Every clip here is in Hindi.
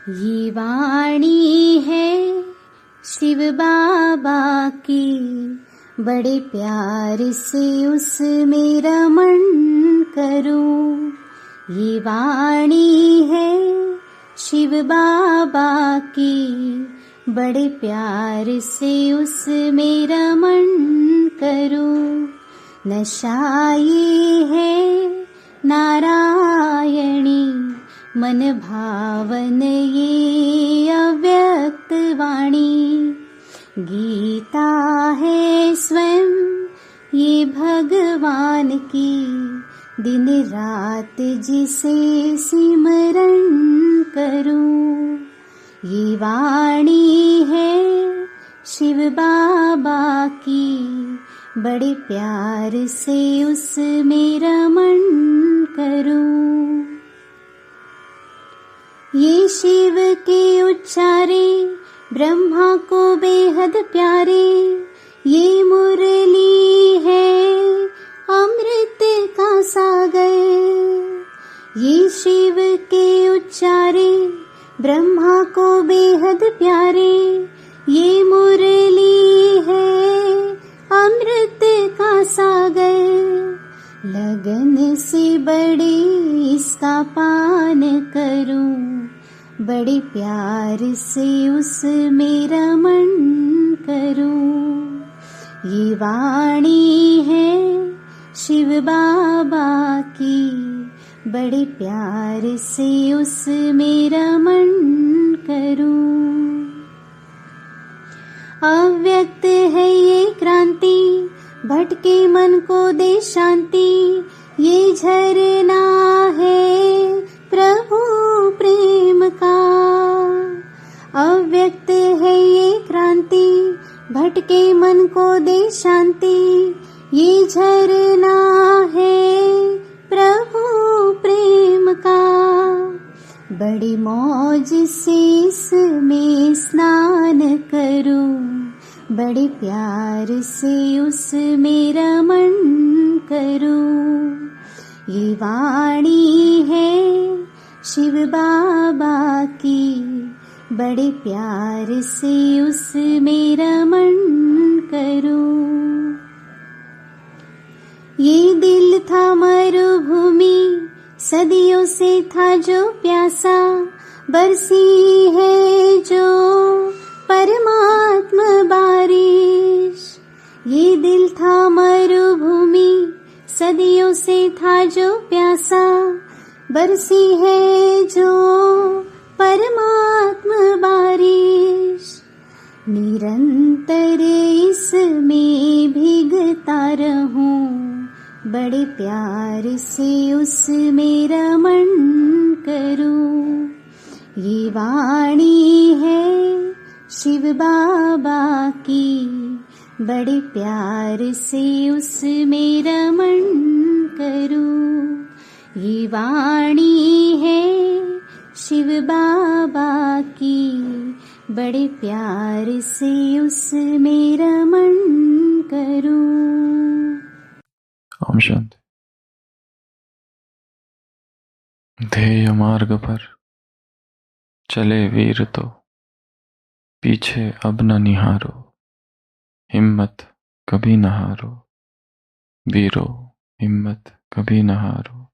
ये वाणी है शिव बाबा की, बड़े प्यार से उसमें रमण करूं। ये वाणी है शिव बाबा की, बड़े प्यार से उसमें रमण करूं। नशा ये है नारायणी, मन भावन ये अव्यक्त वाणी। गीता है स्वयं ये भगवान की, दिन रात जिसे सिमरण करूं। ये वाणी है शिव बाबा की, बड़े प्यार से उसमें रमण करूं। ये शिव के उच्चारे ब्रह्मा को बेहद प्यारे, ये मुरली है अमृत का सागर। ये शिव के उच्चारे ब्रह्मा को बेहद प्यारे, ये मुरली है अमृत का सागर। लगन से बड़े इसका पान करूं, बड़े प्यार से उसमें रमण करूं। ये वाणी है शिव बाबा की, बड़े प्यार से उसमें रमण करूं। अव्यक्त है ये क्रांति, भटके मन को दे शांति। ये झरना है प्रभु प्रेम का। अव्यक्त है ये क्रांति, भटके मन को दे शांति। ये झरना है प्रभु प्रेम का। बड़ी मौज से इसमें स्नान करूं, बड़े प्यार से उसमें रमण करूं। ये वाणी है शिव बाबा की, बड़े प्यार से उसमें रमण करूं। ये दिल था मरुभूमि, सदियों से था जो प्यासा, बरसी है जो परमात्मा बारिश। ये दिल था मरुभूमि, सदियों से था जो प्यासा, बरसी है जो परमात्मा बारिश। निरंतर इसमें भीगता रहूं, बड़े प्यार से उसमें रमण करूं। ये वाणी है शिव बाबा की, बड़े प्यार से उसमें रमण करूं। ये वाणी है शिव बाबा की, बड़े प्यार से उसमें रमण करूं। ओम शांति। ध्येय मार्ग पर चले वीर तो, पीछे अब न निहारो। हिम्मत कभी न हारो, वीरो हिम्मत कभी न हारो।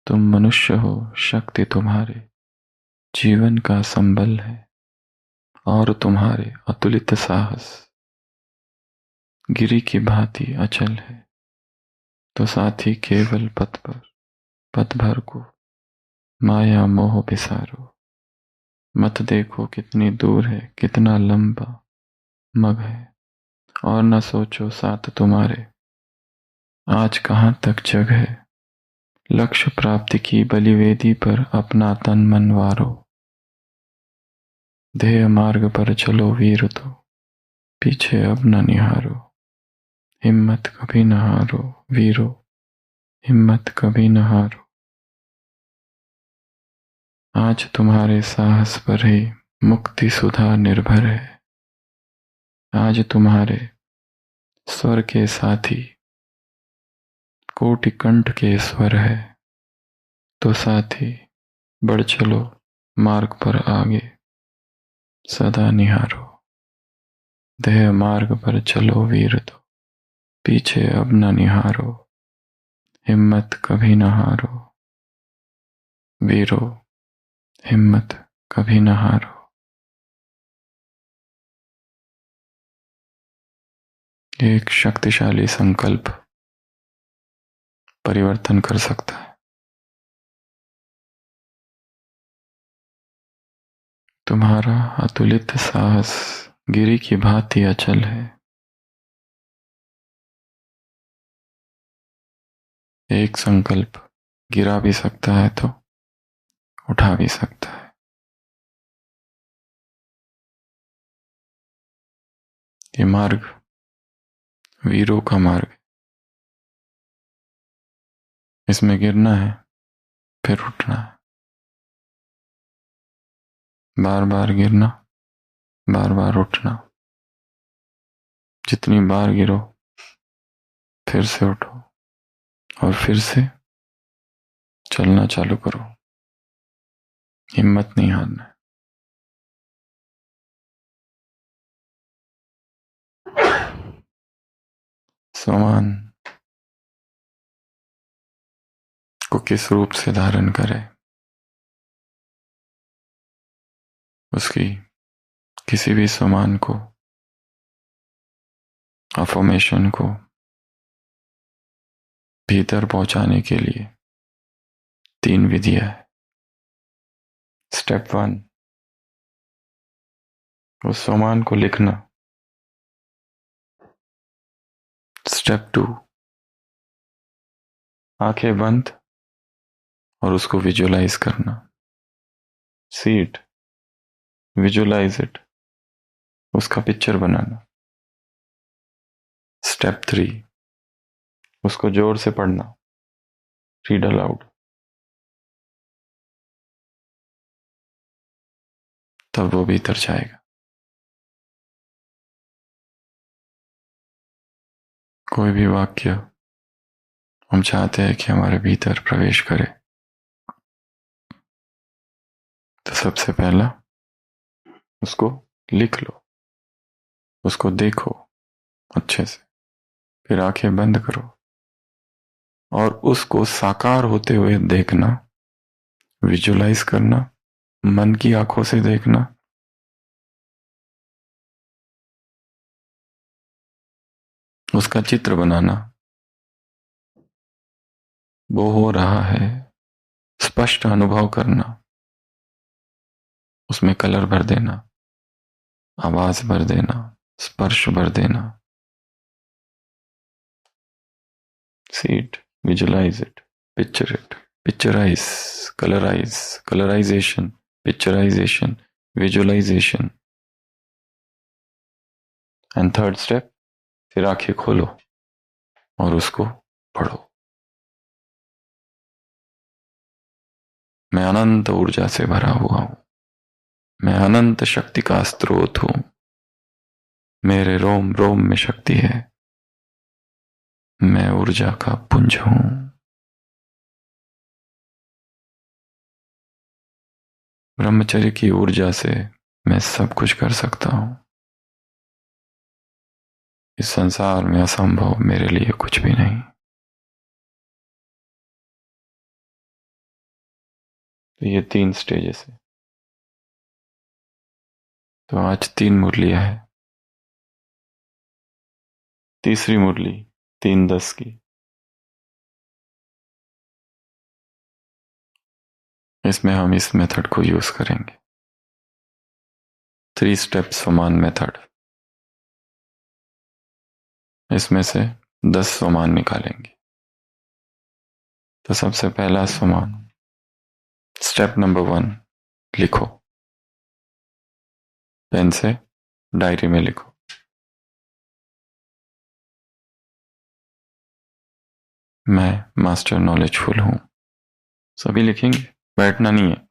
तुम मनुष्य हो, शक्ति तुम्हारे जीवन का संबल है, और तुम्हारे अतुलित साहस गिरी की भांति अचल है। तो साथी केवल पथ भर को माया मोह बिसारो। मत देखो कितनी दूर है, कितना लंबा मग है, और न सोचो साथ तुम्हारे आज कहाँ तक जग है। लक्ष्य प्राप्ति की बलिवेदी पर अपना तन मन वारो। ध्येय मार्ग पर चलो वीर तो, पीछे अब न निहारो। हिम्मत कभी न हारो, वीरो हिम्मत कभी न हारो। आज तुम्हारे साहस पर ही मुक्ति सुधा निर्भर है। आज तुम्हारे स्वर के साथी कोटि कंठ के स्वर है। तो साथी बढ़ चलो, मार्ग पर आगे सदा निहारो। देह मार्ग पर चलो वीर तो पीछे अब न निहारो। हिम्मत कभी न हारो वीरो, हिम्मत कभी न हारो। एक शक्तिशाली संकल्प परिवर्तन कर सकता है। तुम्हारा अतुलित साहस गिरी की भांति अचल है। एक संकल्प गिरा भी सकता है तो उठा भी सकता है। ये मार्ग वीरों का मार्ग, इसमें गिरना है फिर उठना है। बार बार गिरना, बार बार उठना। जितनी बार गिरो फिर से उठो और फिर से चलना चालू करो। हिम्मत नहीं हारना है। सोमान को किस रूप से धारण करे, उसकी किसी भी समान को, अफर्मेशन को भीतर पहुंचाने के लिए 3 विधियां है। स्टेप 1, उस समान को लिखना। स्टेप 2, आंखें बंद और उसको विजुअलाइज करना। सी इट, विजुअलाइज इट, उसका पिक्चर बनाना। स्टेप 3, उसको जोर से पढ़ना, रीड अलाउड। तब वो भीतर जाएगा। कोई भी वाक्य हम चाहते हैं कि हमारे भीतर प्रवेश करे, तो सबसे पहला उसको लिख लो, उसको देखो अच्छे से, फिर आंखें बंद करो और उसको साकार होते हुए देखना, विजुअलाइज करना, मन की आंखों से देखना। उसका चित्र बनाना, वो हो रहा है, स्पष्ट अनुभव करना, उसमें कलर भर देना, आवाज भर देना, स्पर्श भर देना। See it, visualize it, picture it, picturize, colorize, colorization, picturization, visualization. And third step, फिर आंखें खोलो और उसको पढ़ो। मैं अनंत ऊर्जा से भरा हुआ हूं, मैं अनंत शक्ति का स्रोत हूं, मेरे रोम रोम में शक्ति है, मैं ऊर्जा का पुंज हूं। ब्रह्मचर्य की ऊर्जा से मैं सब कुछ कर सकता हूं। इस संसार में असंभव मेरे लिए कुछ भी नहीं। तो ये 3 स्टेजेस है। तो आज 3 मुरलियां है। तीसरी मुरली 3-10 की, इसमें हम इस मेथड को यूज करेंगे। 3 स्टेप समान मेथड, इसमें से 10 समान निकालेंगे। तो सबसे पहला समान, स्टेप नंबर 1, लिखो, पेन से डायरी में लिखो। मैं मास्टर नॉलेजफुल हूं। सभी लिखेंगे, बैठना नहीं है।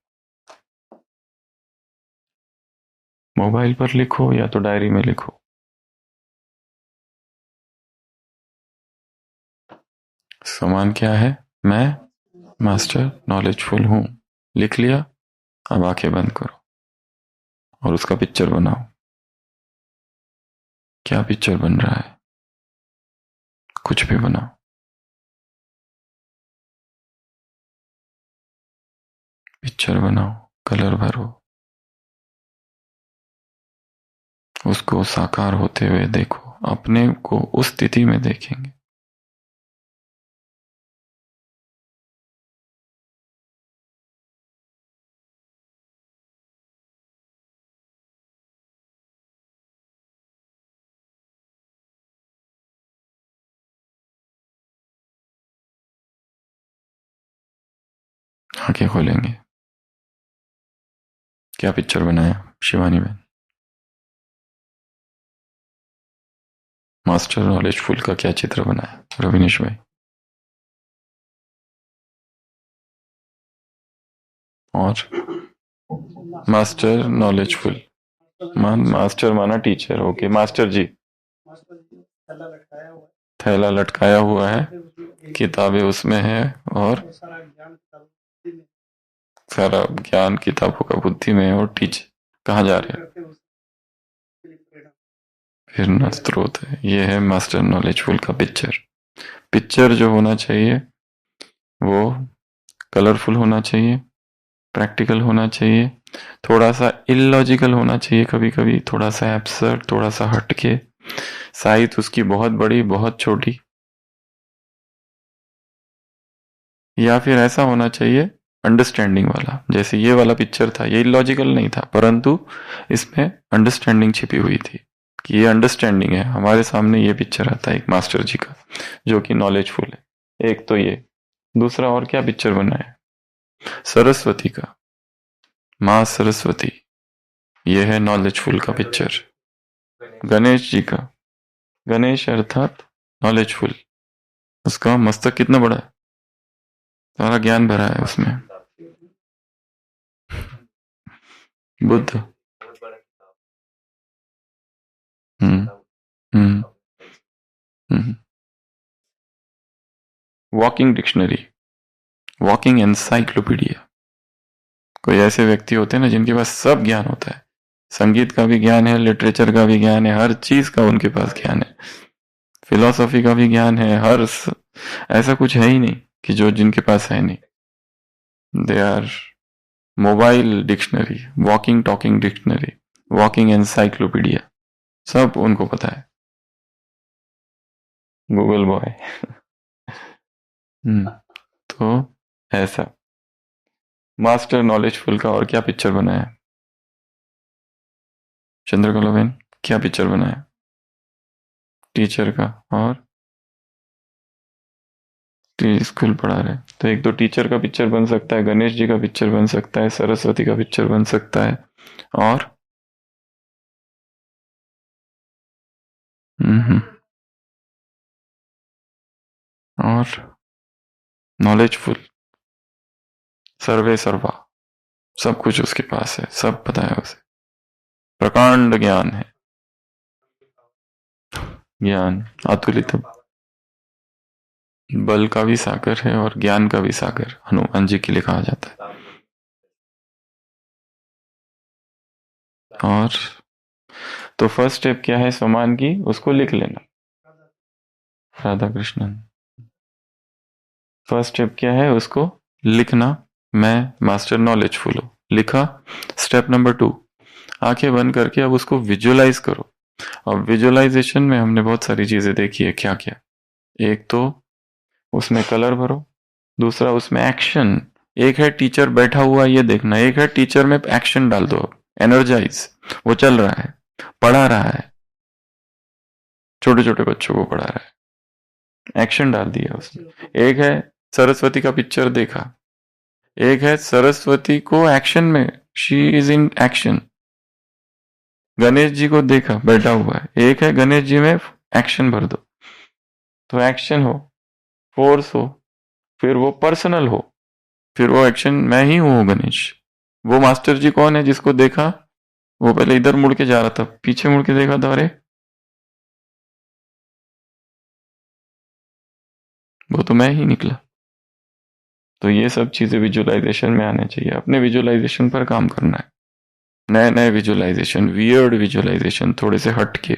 मोबाइल पर लिखो या तो डायरी में लिखो। समान क्या है? मैं मास्टर नॉलेजफुल हूं। लिख लिया, अब आंखें बंद करो और उसका पिक्चर बनाओ। क्या पिक्चर बन रहा है? कुछ भी बनाओ। पिक्चर बनाओ, कलर भरो, उसको साकार होते हुए देखो। अपने को उस स्थिति में देखेंगे। आंखें खोलेंगे। क्या पिक्चर बनाया शिवानी बहन? मास्टर नॉलेजफुल का क्या चित्र बनाया रविनेश भाई? और मास्टर नॉलेजफुल मास्टर माना टीचर। ओके मास्टर जी। थैला लटकाया हुआ है, किताबें उसमें है और सारा ज्ञान किताबों का बुद्धि में है। और टीचर कहाँ जा रहे हैं? फिर न स्रोत है। ये है मास्टर नॉलेजफुल का पिक्चर। पिक्चर जो होना चाहिए वो कलरफुल होना चाहिए, प्रैक्टिकल होना चाहिए, थोड़ा सा इलॉजिकल होना चाहिए, कभी कभी थोड़ा सा एब्सर्ड, थोड़ा सा हटके, साइज उसकी बहुत बड़ी बहुत छोटी, या फिर ऐसा होना चाहिए अंडरस्टैंडिंग वाला। जैसे ये वाला पिक्चर था, ये इलॉजिकल नहीं था परंतु इसमें अंडरस्टैंडिंग छिपी हुई थी कि ये अंडरस्टैंडिंग है। हमारे सामने ये पिक्चर आता है एक मास्टर जी का जो कि नॉलेजफुल है। एक तो ये, दूसरा और क्या पिक्चर बना है? सरस्वती का, माँ सरस्वती, ये है नॉलेजफुल का पिक्चर। गणेश जी का, गणेश अर्थात नॉलेजफुल, उसका मस्तक कितना बड़ा है, सारा ज्ञान भरा है उसमें। बुद्ध। हम्म हम्म हम्म। Walking dictionary, walking encyclopaedia. कोई ऐसे व्यक्ति होते हैं ना जिनके पास सब ज्ञान होता है, संगीत का भी ज्ञान है, लिटरेचर का भी ज्ञान है, हर चीज का उनके पास ज्ञान है, फिलोसॉफी का भी ज्ञान है, ऐसा कुछ है ही नहीं कि जो जिनके पास है नहीं। They are mobile dictionary, walking talking dictionary, walking encyclopaedia, सब उनको पता है। Google boy. तो ऐसा मास्टर नॉलेजफुल का और क्या पिक्चर बनाया? चंद्रकला बहन क्या पिक्चर बनाया? टीचर का। और स्कूल पढ़ा रहे तो एक तो टीचर का पिक्चर बन सकता है, गणेश जी का पिक्चर बन सकता है, सरस्वती का पिक्चर बन सकता है, और और नॉलेजफुल, सर्वे सर्वा, सब कुछ उसके पास है, सब पता है उसे, प्रकांड ज्ञान है, ज्ञान अतुलित, बल का भी सागर है और ज्ञान का भी सागर, हनुमान जी के लिए कहा जाता है। और तो फर्स्ट स्टेप क्या है समान की? उसको लिख लेना। राधा कृष्णन। फर्स्ट स्टेप क्या है? उसको लिखना। मैं मास्टर नॉलेजफुल हूं, लिखा। स्टेप नंबर 2, आंखें बंद करके अब उसको विजुअलाइज करो। और विजुअलाइजेशन में हमने बहुत सारी चीजें देखी है। क्या क्या? एक तो उसमें कलर भरो, दूसरा उसमें एक्शन। एक है टीचर बैठा हुआ ये देखना, एक है टीचर में एक्शन डाल दो, एनर्जाइज, वो चल रहा है, पढ़ा रहा है, छोटे छोटे बच्चों को पढ़ा रहा है, एक्शन डाल दिया उसने। एक है सरस्वती का पिक्चर देखा, एक है सरस्वती को एक्शन में, she is in action. Ganesh ji को देखा बैठा हुआ है, एक है गणेश जी में एक्शन भर दो, तो एक्शन हो, फोर्स हो, फिर वो पर्सनल हो, फिर वो एक्शन मैं ही हूं गणेश। वो मास्टर जी कौन है जिसको देखा? वो पहले इधर मुड़ के जा रहा था, पीछे मुड़ के देखा था, अरे वो तो मैं ही निकला। तो ये सब चीजें विजुअलाइजेशन में आने चाहिए। अपने विजुअलाइजेशन पर काम करना है, नए नए विजुअलाइजेशन, वियर्ड विजुअलाइजेशन, थोड़े से हटके,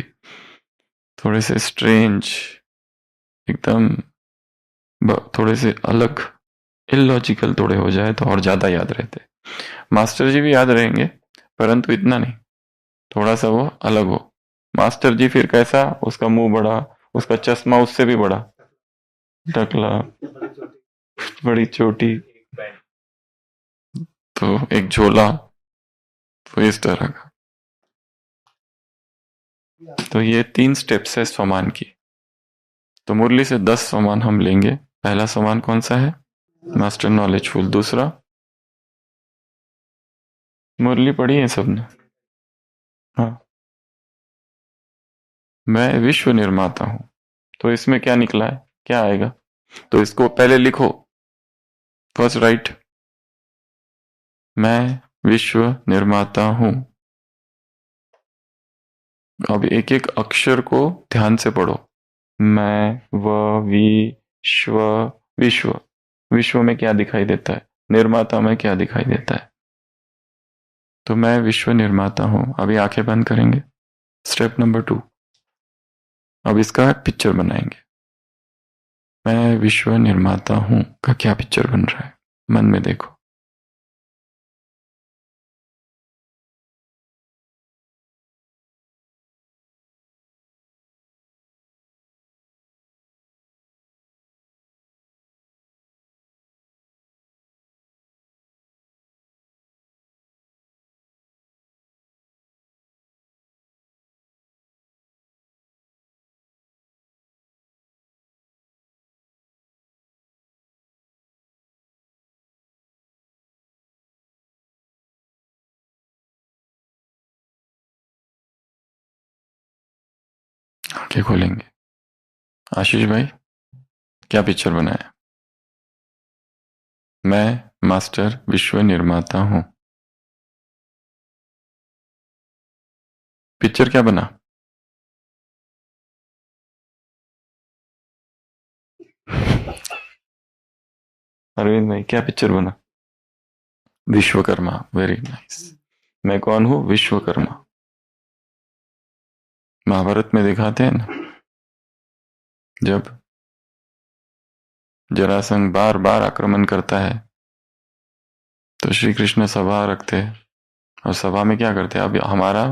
थोड़े से स्ट्रेंज, एकदम थोड़े से अलग, इलॉजिकल थोड़े हो जाए तो और ज्यादा याद रहते। मास्टर जी भी याद रहेंगे परंतु इतना नहीं, थोड़ा सा वो अलग हो। मास्टर जी फिर कैसा, उसका मुंह बड़ा, उसका चश्मा उससे भी बड़ा, टकला, बड़ी चोटी, तो एक झोला, तो इस तरह का। तो ये 3 स्टेप्स है स्वमान की। तो मुरली से 10 स्वमान हम लेंगे। पहला स्वमान कौन सा है? Master knowledgeful. दूसरा, मुरली पढ़ी है सबने? हाँ, मैं विश्व निर्माता हूं। तो इसमें क्या निकला है, क्या आएगा? तो इसको पहले लिखो, फर्स्ट राइट, मैं विश्व निर्माता हूं। अब एक एक अक्षर को ध्यान से पढ़ो। मैं, व, वि, श्व, विश्व। विश्व में क्या दिखाई देता है, निर्माता में क्या दिखाई देता है? तो मैं विश्व निर्माता हूं। अभी आंखें बंद करेंगे। स्टेप नंबर 2, अब इसका पिक्चर बनाएंगे। मैं विश्व निर्माता हूं का क्या पिक्चर बन रहा है, मन में देखो। आंखें खोलेंगे। आशीष भाई, क्या पिक्चर बनाया? मैं मास्टर विश्व निर्माता हूं। पिक्चर क्या बना? अरविंद भाई, क्या पिक्चर बना? विश्वकर्मा। Very nice. मैं कौन हूं? विश्वकर्मा। महाभारत में दिखाते हैं ना, जब जरासंध बार बार आक्रमण करता है तो श्री कृष्ण सभा रखते हैं, और सभा में क्या करते हैं, अब हमारा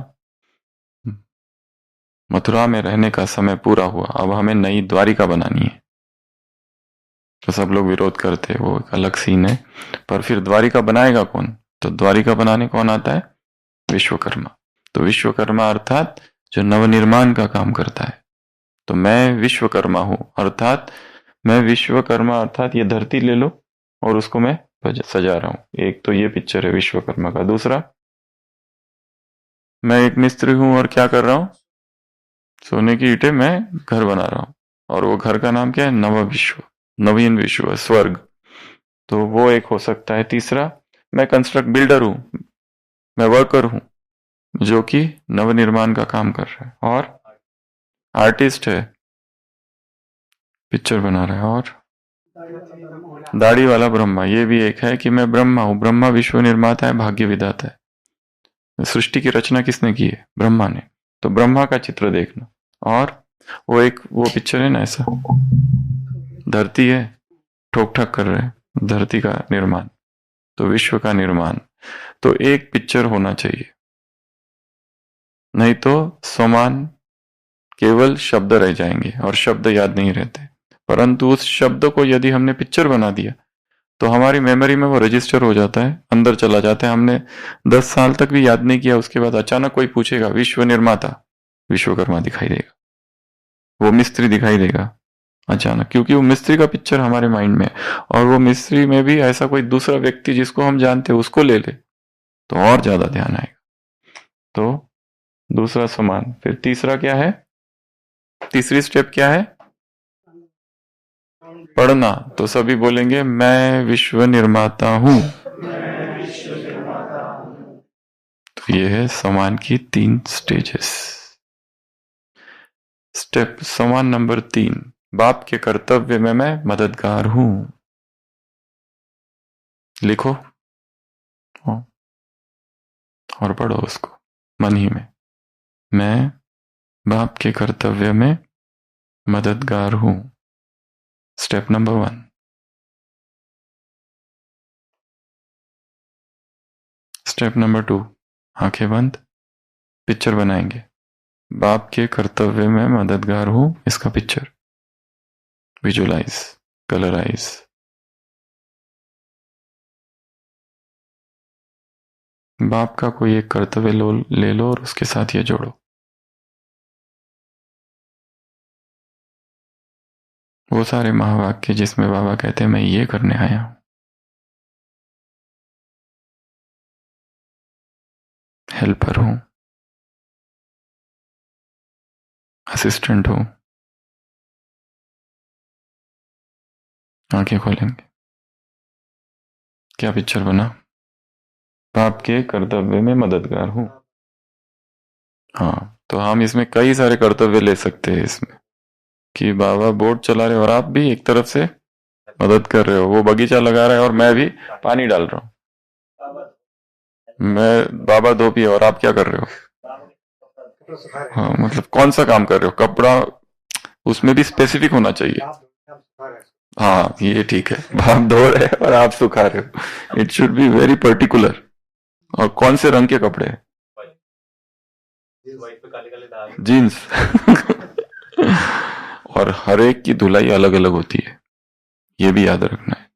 मथुरा में रहने का समय पूरा हुआ, अब हमें नई द्वारिका बनानी है। तो सब लोग विरोध करते हैं, वो एक अलग सीन है। पर फिर द्वारिका बनाएगा कौन? तो द्वारिका बनाने कौन आता है? विश्वकर्मा। तो विश्वकर्मा अर्थात जो नवनिर्माण का काम करता है। तो मैं विश्वकर्मा हूं, अर्थात मैं विश्वकर्मा, अर्थात ये धरती ले लो और उसको मैं सजा रहा हूं। एक तो ये पिक्चर है विश्वकर्मा का। दूसरा, मैं एक मिस्त्री हूं और क्या कर रहा हूं, सोने की ईंटें मैं घर बना रहा हूं, और वो घर का नाम क्या है? नव विश्व, नवीन विश्व, स्वर्ग। तो वो एक हो सकता है। तीसरा, मैं कंस्ट्रक्ट बिल्डर हूं, मैं वर्कर हूं जो कि नवनिर्माण का काम कर रहा है। और आर्टिस्ट है, पिक्चर बना रहा है। और दाढ़ी वाला ब्रह्मा, ये भी एक है कि मैं ब्रह्मा हूं। ब्रह्मा विश्व निर्माता है, भाग्य विधाता है। सृष्टि की रचना किसने की है? ब्रह्मा ने। तो ब्रह्मा का चित्र देखना। और वो एक वो पिक्चर है ना, ऐसा धरती है, ठोक ठाक कर रहे हैं, धरती का निर्माण, तो विश्व का निर्माण। तो एक पिक्चर होना चाहिए, नहीं तो समान केवल शब्द रह जाएंगे और शब्द याद नहीं रहते। परंतु उस शब्द को यदि हमने पिक्चर बना दिया तो हमारी मेमोरी में वो रजिस्टर हो जाता है, अंदर चला जाता है। हमने 10 साल तक भी याद नहीं किया, उसके बाद अचानक कोई पूछेगा विश्व निर्माता, विश्वकर्मा दिखाई देगा, वो मिस्त्री दिखाई देगा अचानक, क्योंकि वो मिस्त्री का पिक्चर हमारे माइंड में है। और वो मिस्त्री में भी ऐसा कोई दूसरा व्यक्ति जिसको हम जानते हैं उसको ले ले तो और ज्यादा ध्यान आएगा। तो दूसरा समान। फिर तीसरा क्या है? तीसरी स्टेप क्या है? पढ़ना। तो सभी बोलेंगे मैं विश्व निर्माता हूं। तो ये है समान की 3 स्टेजेस। स्टेप समान नंबर 3, बाप के कर्तव्य में मैं मददगार हूं। लिखो और पढ़ो उसको मन ही में। मैं बाप के कर्तव्य में मददगार हूं। Step number 1। स्टेप नंबर 2, आंखें बंद, पिक्चर बनाएंगे। बाप के कर्तव्य में मददगार हूं, इसका पिक्चर विजुअलाइज, कलराइज। बाप का कोई एक कर्तव्य ले लो और उसके साथ ये जोड़ो। वो सारे महावाक्य जिसमें बाबा कहते हैं मैं ये करने आया हूं, हेल्पर हूं, असिस्टेंट हूं। आंखें खोलेंगे, क्या पिक्चर बना? बाप के कर्तव्य में मददगार हूं। हाँ, तो हम इसमें कई सारे कर्तव्य ले सकते हैं इसमें, कि बाबा बोट चला रहे और आप भी एक तरफ से मदद कर रहे हो, वो बगीचा लगा रहा है और मैं भी पानी डाल रहा हूं। मैं बाबा धोबी है और आप क्या कर रहे हो? हाँ, मतलब कौन सा काम कर रहे हो? कपड़ा, उसमें भी स्पेसिफिक होना चाहिए। हाँ, ये ठीक है, आप धो रहे हैं और आप सुखा रहे हो। It should be very particular. और कौन से रंग के कपड़े हैं? जीन्स। और हर एक की धुलाई अलग अलग होती है, ये भी याद रखना है।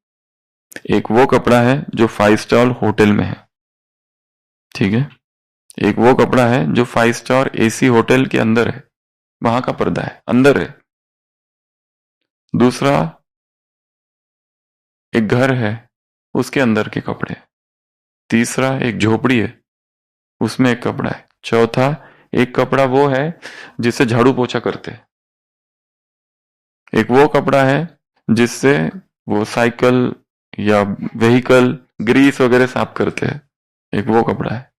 एक वो कपड़ा है जो 5 स्टार होटल में है, ठीक है। एक वो कपड़ा है जो 5 स्टार एसी होटल के अंदर है, वहां का पर्दा है, अंदर है। दूसरा, एक घर है, उसके अंदर के कपड़े। तीसरा, एक झोपड़ी है, उसमें एक कपड़ा है। चौथा, एक कपड़ा वो है जिससे झाड़ू पोछा करते हैं। एक वो कपड़ा है जिससे वो साइकिल या व्हीकल ग्रीस वगैरह साफ करते हैं, एक वो कपड़ा है।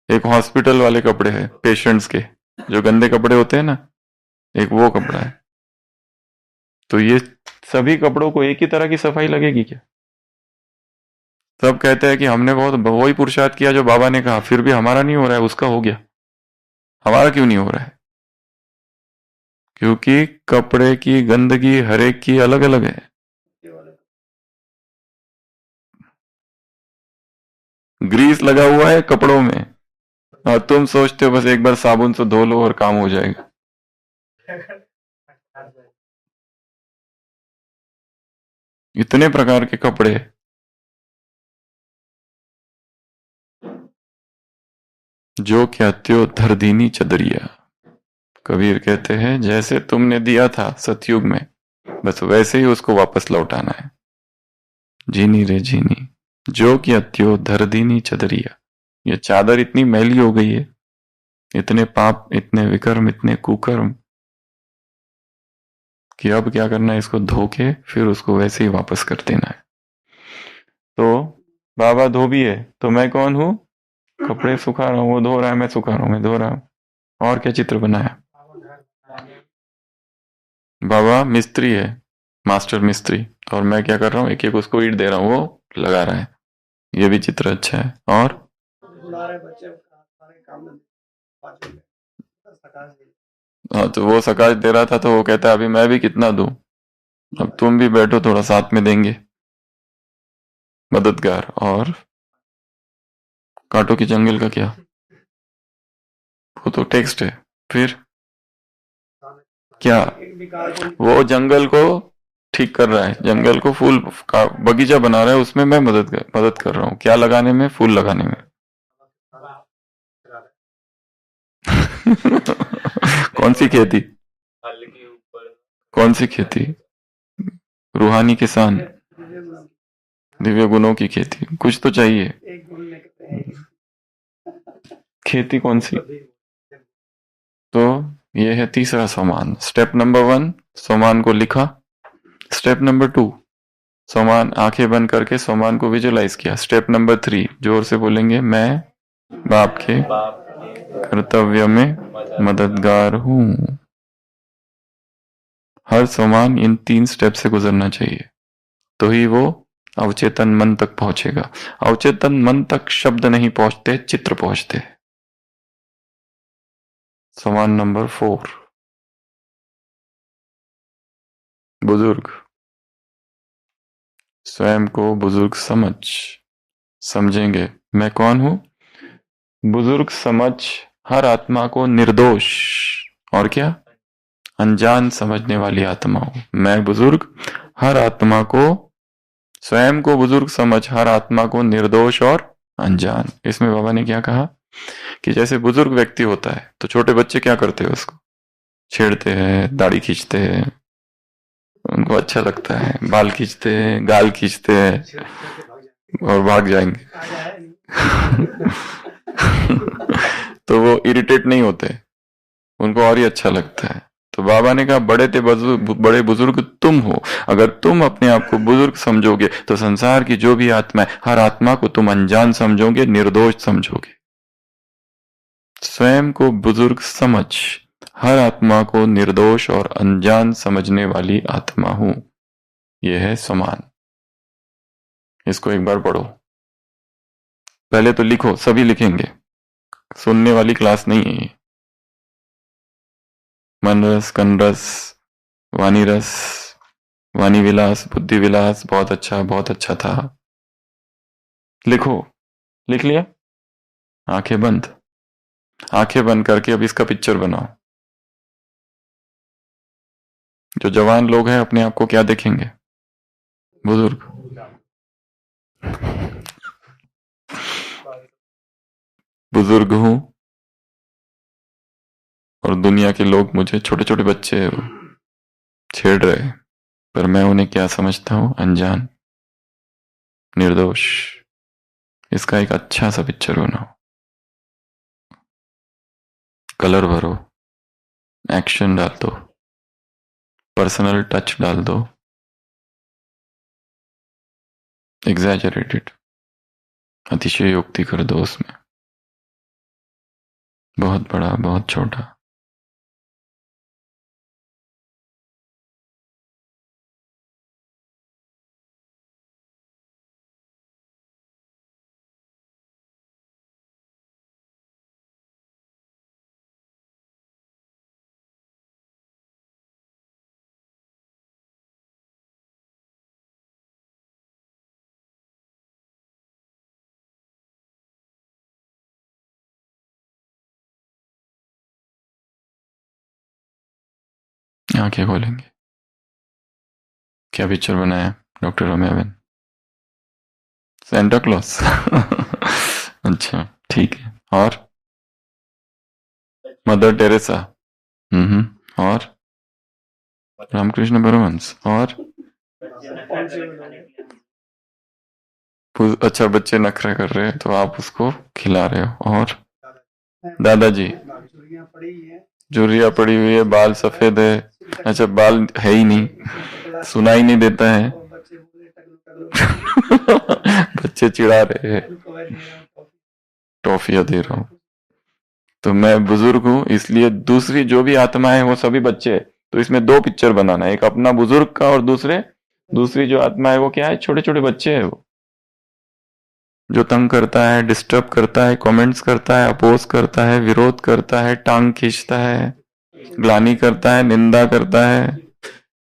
एक हॉस्पिटल वाले कपड़े हैं पेशेंट्स के, जो गंदे कपड़े होते हैं ना, एक वो कपड़ा है। तो ये सभी कपड़ों को एक ही तरह की सफाई लगेगी क्या? सब कहते हैं कि हमने बहुत वही पुरुषार्थ किया जो बाबा ने कहा, फिर भी हमारा नहीं हो रहा है, उसका हो गया, हमारा क्यों नहीं हो रहा है? क्योंकि कपड़े की गंदगी हर एक की अलग अलग है। ग्रीस लगा हुआ है कपड़ों में और तुम सोचते हो बस एक बार साबुन से धो लो और काम हो जाएगा। इतने प्रकार के कपड़े। जो क्या त्यो धरदीनी चदरिया, कबीर कहते हैं जैसे तुमने दिया था सतयुग में, बस वैसे ही उसको वापस लौटाना है। जीनी रे जीनी, जो क्या त्यो धरदीनी चदरिया। ये चादर इतनी मैली हो गई है, इतने पाप, इतने विकर्म, इतने कुकर्म, कि अब क्या करना है, इसको धो के फिर उसको वैसे ही वापस कर देना है। तो बाबा धोबी है तो मैं कौन हूं? कपड़े सुखा रहा हूं, वो धो रहा है, मैं सुखा रहा हूं, मैं धो रहा हूं। और क्या चित्र बनाया? बाबा मिस्त्री है, मास्टर मिस्त्री, और मैं क्या कर रहा हूँ, एक एक उसको ईंट दे रहा हूँ, वो लगा रहा है। ये भी चित्र अच्छा है। और हाँ, तो वो सकाश दे रहा था तो वो कहता है अभी मैं भी कितना दूं, अब तुम भी बैठो, थोड़ा साथ में देंगे, मददगार। और कांटों की जंगल का क्या? वो तो टेक्स्ट है। फिर क्या? वो जंगल को ठीक कर रहा है, जंगल को फूल का बगीचा बना रहा है, उसमें मैं मदद कर रहा हूँ। क्या लगाने में? फूल लगाने में। कौन सी खेती? कौन सी खेती? रूहानी किसान, दिव्य गुणों की खेती। कुछ तो चाहिए, खेती कौन सी? तो ये है तीसरा सोमान। स्टेप नंबर 1, सोमान को लिखा। स्टेप नंबर 2, सोमान, आंखें बंद करके सोमान को विजुलाइज किया। स्टेप नंबर 3, जोर से बोलेंगे, मैं बाप के कर्तव्य में मददगार हूं। हर सोमान इन 3 स्टेप से गुजरना चाहिए, तो ही वो अवचेतन मन तक पहुंचेगा। अवचेतन मन तक शब्द नहीं पहुंचते, चित्र पहुंचते। सवाल नंबर 4, बुजुर्ग। स्वयं को बुजुर्ग समझेंगे। मैं कौन हूं? बुजुर्ग समझ हर आत्मा को निर्दोष और क्या अनजान समझने वाली आत्मा हूं। मैं बुजुर्ग हर आत्मा को, स्वयं को बुजुर्ग समझ हर आत्मा को निर्दोष और अनजान। इसमें बाबा ने क्या कहा कि जैसे बुजुर्ग व्यक्ति होता है तो छोटे बच्चे क्या करते हैं, उसको छेड़ते हैं, दाढ़ी खींचते हैं, उनको अच्छा लगता है, बाल खींचते हैं, गाल खींचते हैं और भाग जाएंगे। तो वो इरिटेट नहीं होते, उनको और ही अच्छा लगता है। तो बाबा ने कहा बड़े बुजुर्ग तुम हो। अगर तुम अपने आप को बुजुर्ग समझोगे तो संसार की जो भी आत्मा है, हर आत्मा को तुम अनजान समझोगे, निर्दोष समझोगे। स्वयं को बुजुर्ग समझ हर आत्मा को निर्दोष और अनजान समझने वाली आत्मा हूं। यह है समान। इसको एक बार पढ़ो, पहले तो लिखो, सभी लिखेंगे, सुनने वाली क्लास नहीं है ये। मन रस, कन रस, वाणी रस, वाणी विलास, बुद्धि विलास, बहुत अच्छा था। लिखो, लिख लिया? आंखें बंद करके अब इसका पिक्चर बनाओ। जो जवान लोग हैं अपने आप को क्या देखेंगे? बुजुर्ग। बुजुर्ग हूं और दुनिया के लोग मुझे छोटे छोटे बच्चे छेड़ रहे, पर मैं उन्हें क्या समझता हूं? अनजान, निर्दोष। इसका एक अच्छा सा पिक्चर बनाओ, कलर भरो, एक्शन डाल दो, पर्सनल टच डाल दो, एग्जैजरेटेड, अतिशयोक्ति कर दो उसमें, बहुत बड़ा, बहुत छोटा। आंखें खोलेंगे। क्या पिक्चर बनाया डॉक्टर रम्याबेन? Santa Claus. अच्छा, ठीक है। और मदर टेरेसा। और रामकृष्ण परमहंस। और अच्छा, बच्चे नखरा कर रहे हैं तो आप उसको खिला रहे हो। और दादाजी, झुर्रिया पड़ी हुई है, बाल सफेद है। अच्छा, बाल है ही नहीं, सुनाई नहीं देता है। बच्चे चिढ़ा रहे हैं, टॉफियां दे रहा हूं। तो मैं बुजुर्ग हूं, इसलिए दूसरी जो भी आत्मा है वो सभी बच्चे है। तो इसमें 2 पिक्चर बनाना है, एक अपना बुजुर्ग का और दूसरी जो आत्मा है वो क्या है? छोटे छोटे बच्चे है वो, जो तंग करता है, डिस्टर्ब करता है, कमेंट्स करता है, अपोज करता है, विरोध करता है, टांग खींचता है, ग्लानि करता है, निंदा करता है,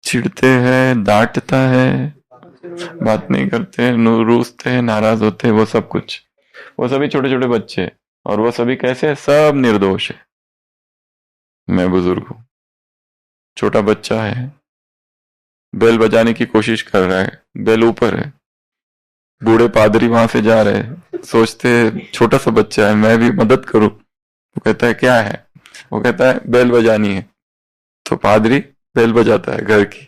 चिढ़ते हैं, डांटता है, बात नहीं करते, रूसते हैं, नाराज होते हैं, वो सब कुछ, वो सभी छोटे छोटे बच्चे। और वो सभी कैसे? सब निर्दोष है। मैं बुजुर्ग हूं, छोटा बच्चा है, बेल बजाने की कोशिश कर रहा है, बेल ऊपर है, बूढ़े पादरी वहां से जा रहे हैं, सोचते छोटा सा बच्चा है, मैं भी मदद करूं। वो कहता है क्या है? वो कहता है बेल बजानी है। तो पादरी बेल बजाता है घर की।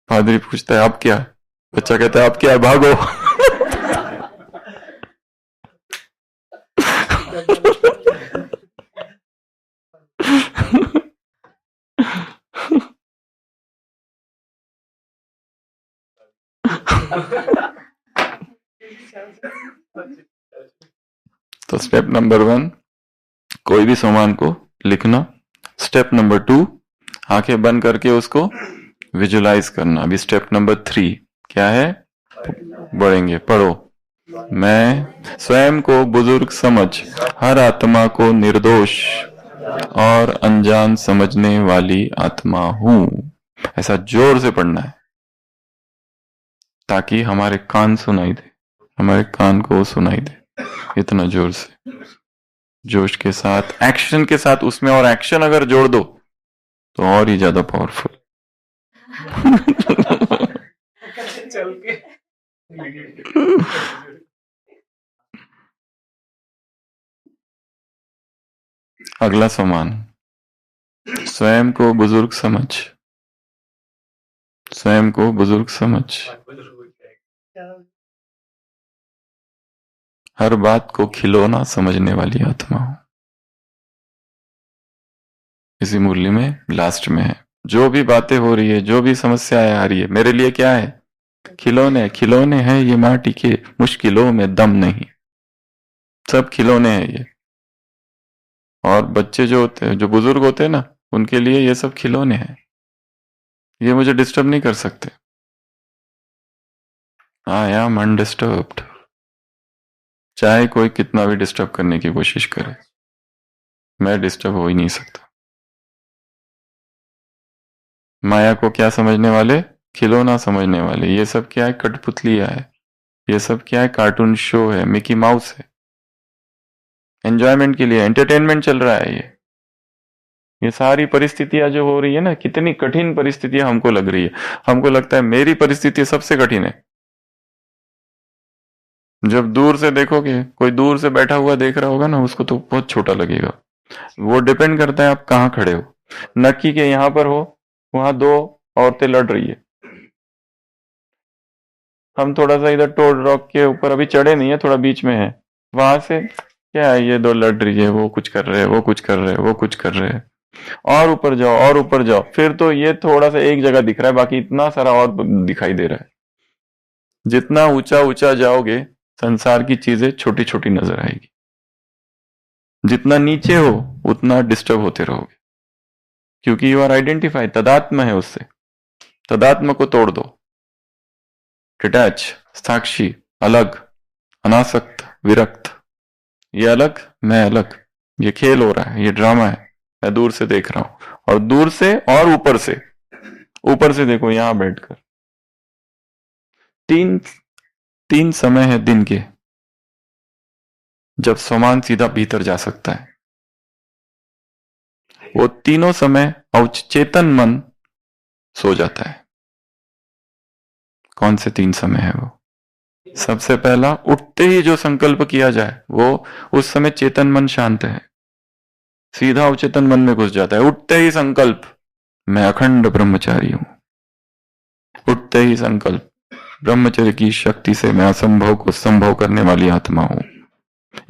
पादरी पूछता है अब क्या? बच्चा कहता है अब क्या है, भागो। तो स्टेप नंबर 1, कोई भी सामान को लिखना। स्टेप नंबर 2, आंखें बंद करके उसको विजुलाइज करना। अभी स्टेप नंबर 3 क्या है? बढ़ेंगे। पढ़ो। मैं स्वयं को बुजुर्ग समझ हर आत्मा को निर्दोष और अनजान समझने वाली आत्मा हूं। ऐसा जोर से पढ़ना है ताकि हमारे कान सुनाई दे, हमारे कान को सुनाई दे, इतना जोर से, जोश के साथ, एक्शन के साथ। उसमें और एक्शन अगर जोड़ दो तो और ही ज्यादा पावरफुल। चल के अगला समान, स्वयं को बुजुर्ग समझ, स्वयं को बुजुर्ग समझ हर बात को खिलौना समझने वाली आत्मा हो। इसी मुरली में लास्ट में है, जो भी बातें हो रही है, जो भी समस्याएं आ रही है, मेरे लिए क्या है? खिलौने। खिलौने हैं ये माटी के, मुश्किलों में दम नहीं। सब खिलौने हैं ये। और बच्चे जो होते हैं, जो बुजुर्ग होते हैं ना, उनके लिए ये सब खिलौने हैं। ये मुझे डिस्टर्ब नहीं कर सकते। I am undisturbed. चाहे कोई कितना भी डिस्टर्ब करने की कोशिश करे, मैं डिस्टर्ब हो ही नहीं सकता। माया को क्या समझने वाले? खिलौना समझने वाले। ये सब क्या है? कठपुतलिया है। ये सब क्या है? कार्टून शो है, मिकी माउस है। एंजॉयमेंट के लिए, एंटरटेनमेंट चल रहा है ये सारी परिस्थितियां जो हो रही है ना, कितनी कठिन परिस्थितियां हमको लग रही है। हमको लगता है मेरी परिस्थिति सबसे कठिन है। जब दूर से देखोगे, कोई दूर से बैठा हुआ देख रहा होगा ना, उसको तो बहुत छोटा लगेगा। वो डिपेंड करता है आप कहाँ खड़े हो। नक्की के यहां पर हो, वहां दो औरतें लड़ रही है, हम थोड़ा सा इधर टोल रॉक के ऊपर अभी चढ़े नहीं है, थोड़ा बीच में है, वहां से क्या है, ये दो लड़ रही है, वो कुछ कर रहे हैं, वो कुछ कर रहे हैं, वो कुछ कर रहे हैं। और ऊपर जाओ, और ऊपर जाओ, फिर तो ये थोड़ा सा एक जगह दिख रहा है, बाकी इतना सारा और दिखाई दे रहा है। जितना ऊंचा ऊंचा जाओगे, संसार की चीजें छोटी छोटी नजर आएगी। जितना नीचे हो उतना डिस्टर्ब होते रहोगे, क्योंकि यू आर आइडेंटिफाई, तदात्म है उससे। तदात्म को तोड़ दो। डिटैच, साक्षी, अलग, अनासक्त, विरक्त। ये अलग, मैं अलग। ये खेल हो रहा है, ये ड्रामा है, मैं दूर से देख रहा हूं। और दूर से और ऊपर से, ऊपर से देखो यहां बैठकर। तीन तीन समय है दिन के जब समान सीधा भीतर जा सकता है। वो तीनों समय अवचेतन मन सो जाता है। कौन से तीन समय है वो? सबसे पहला, उठते ही जो संकल्प किया जाए वो, उस समय चेतन मन शांत है, सीधा अवचेतन मन में घुस जाता है। उठते ही संकल्प, मैं अखंड ब्रह्मचारी हूं। उठते ही संकल्प, ब्रह्मचर्य की शक्ति से मैं असंभव को संभव करने वाली आत्मा हूं।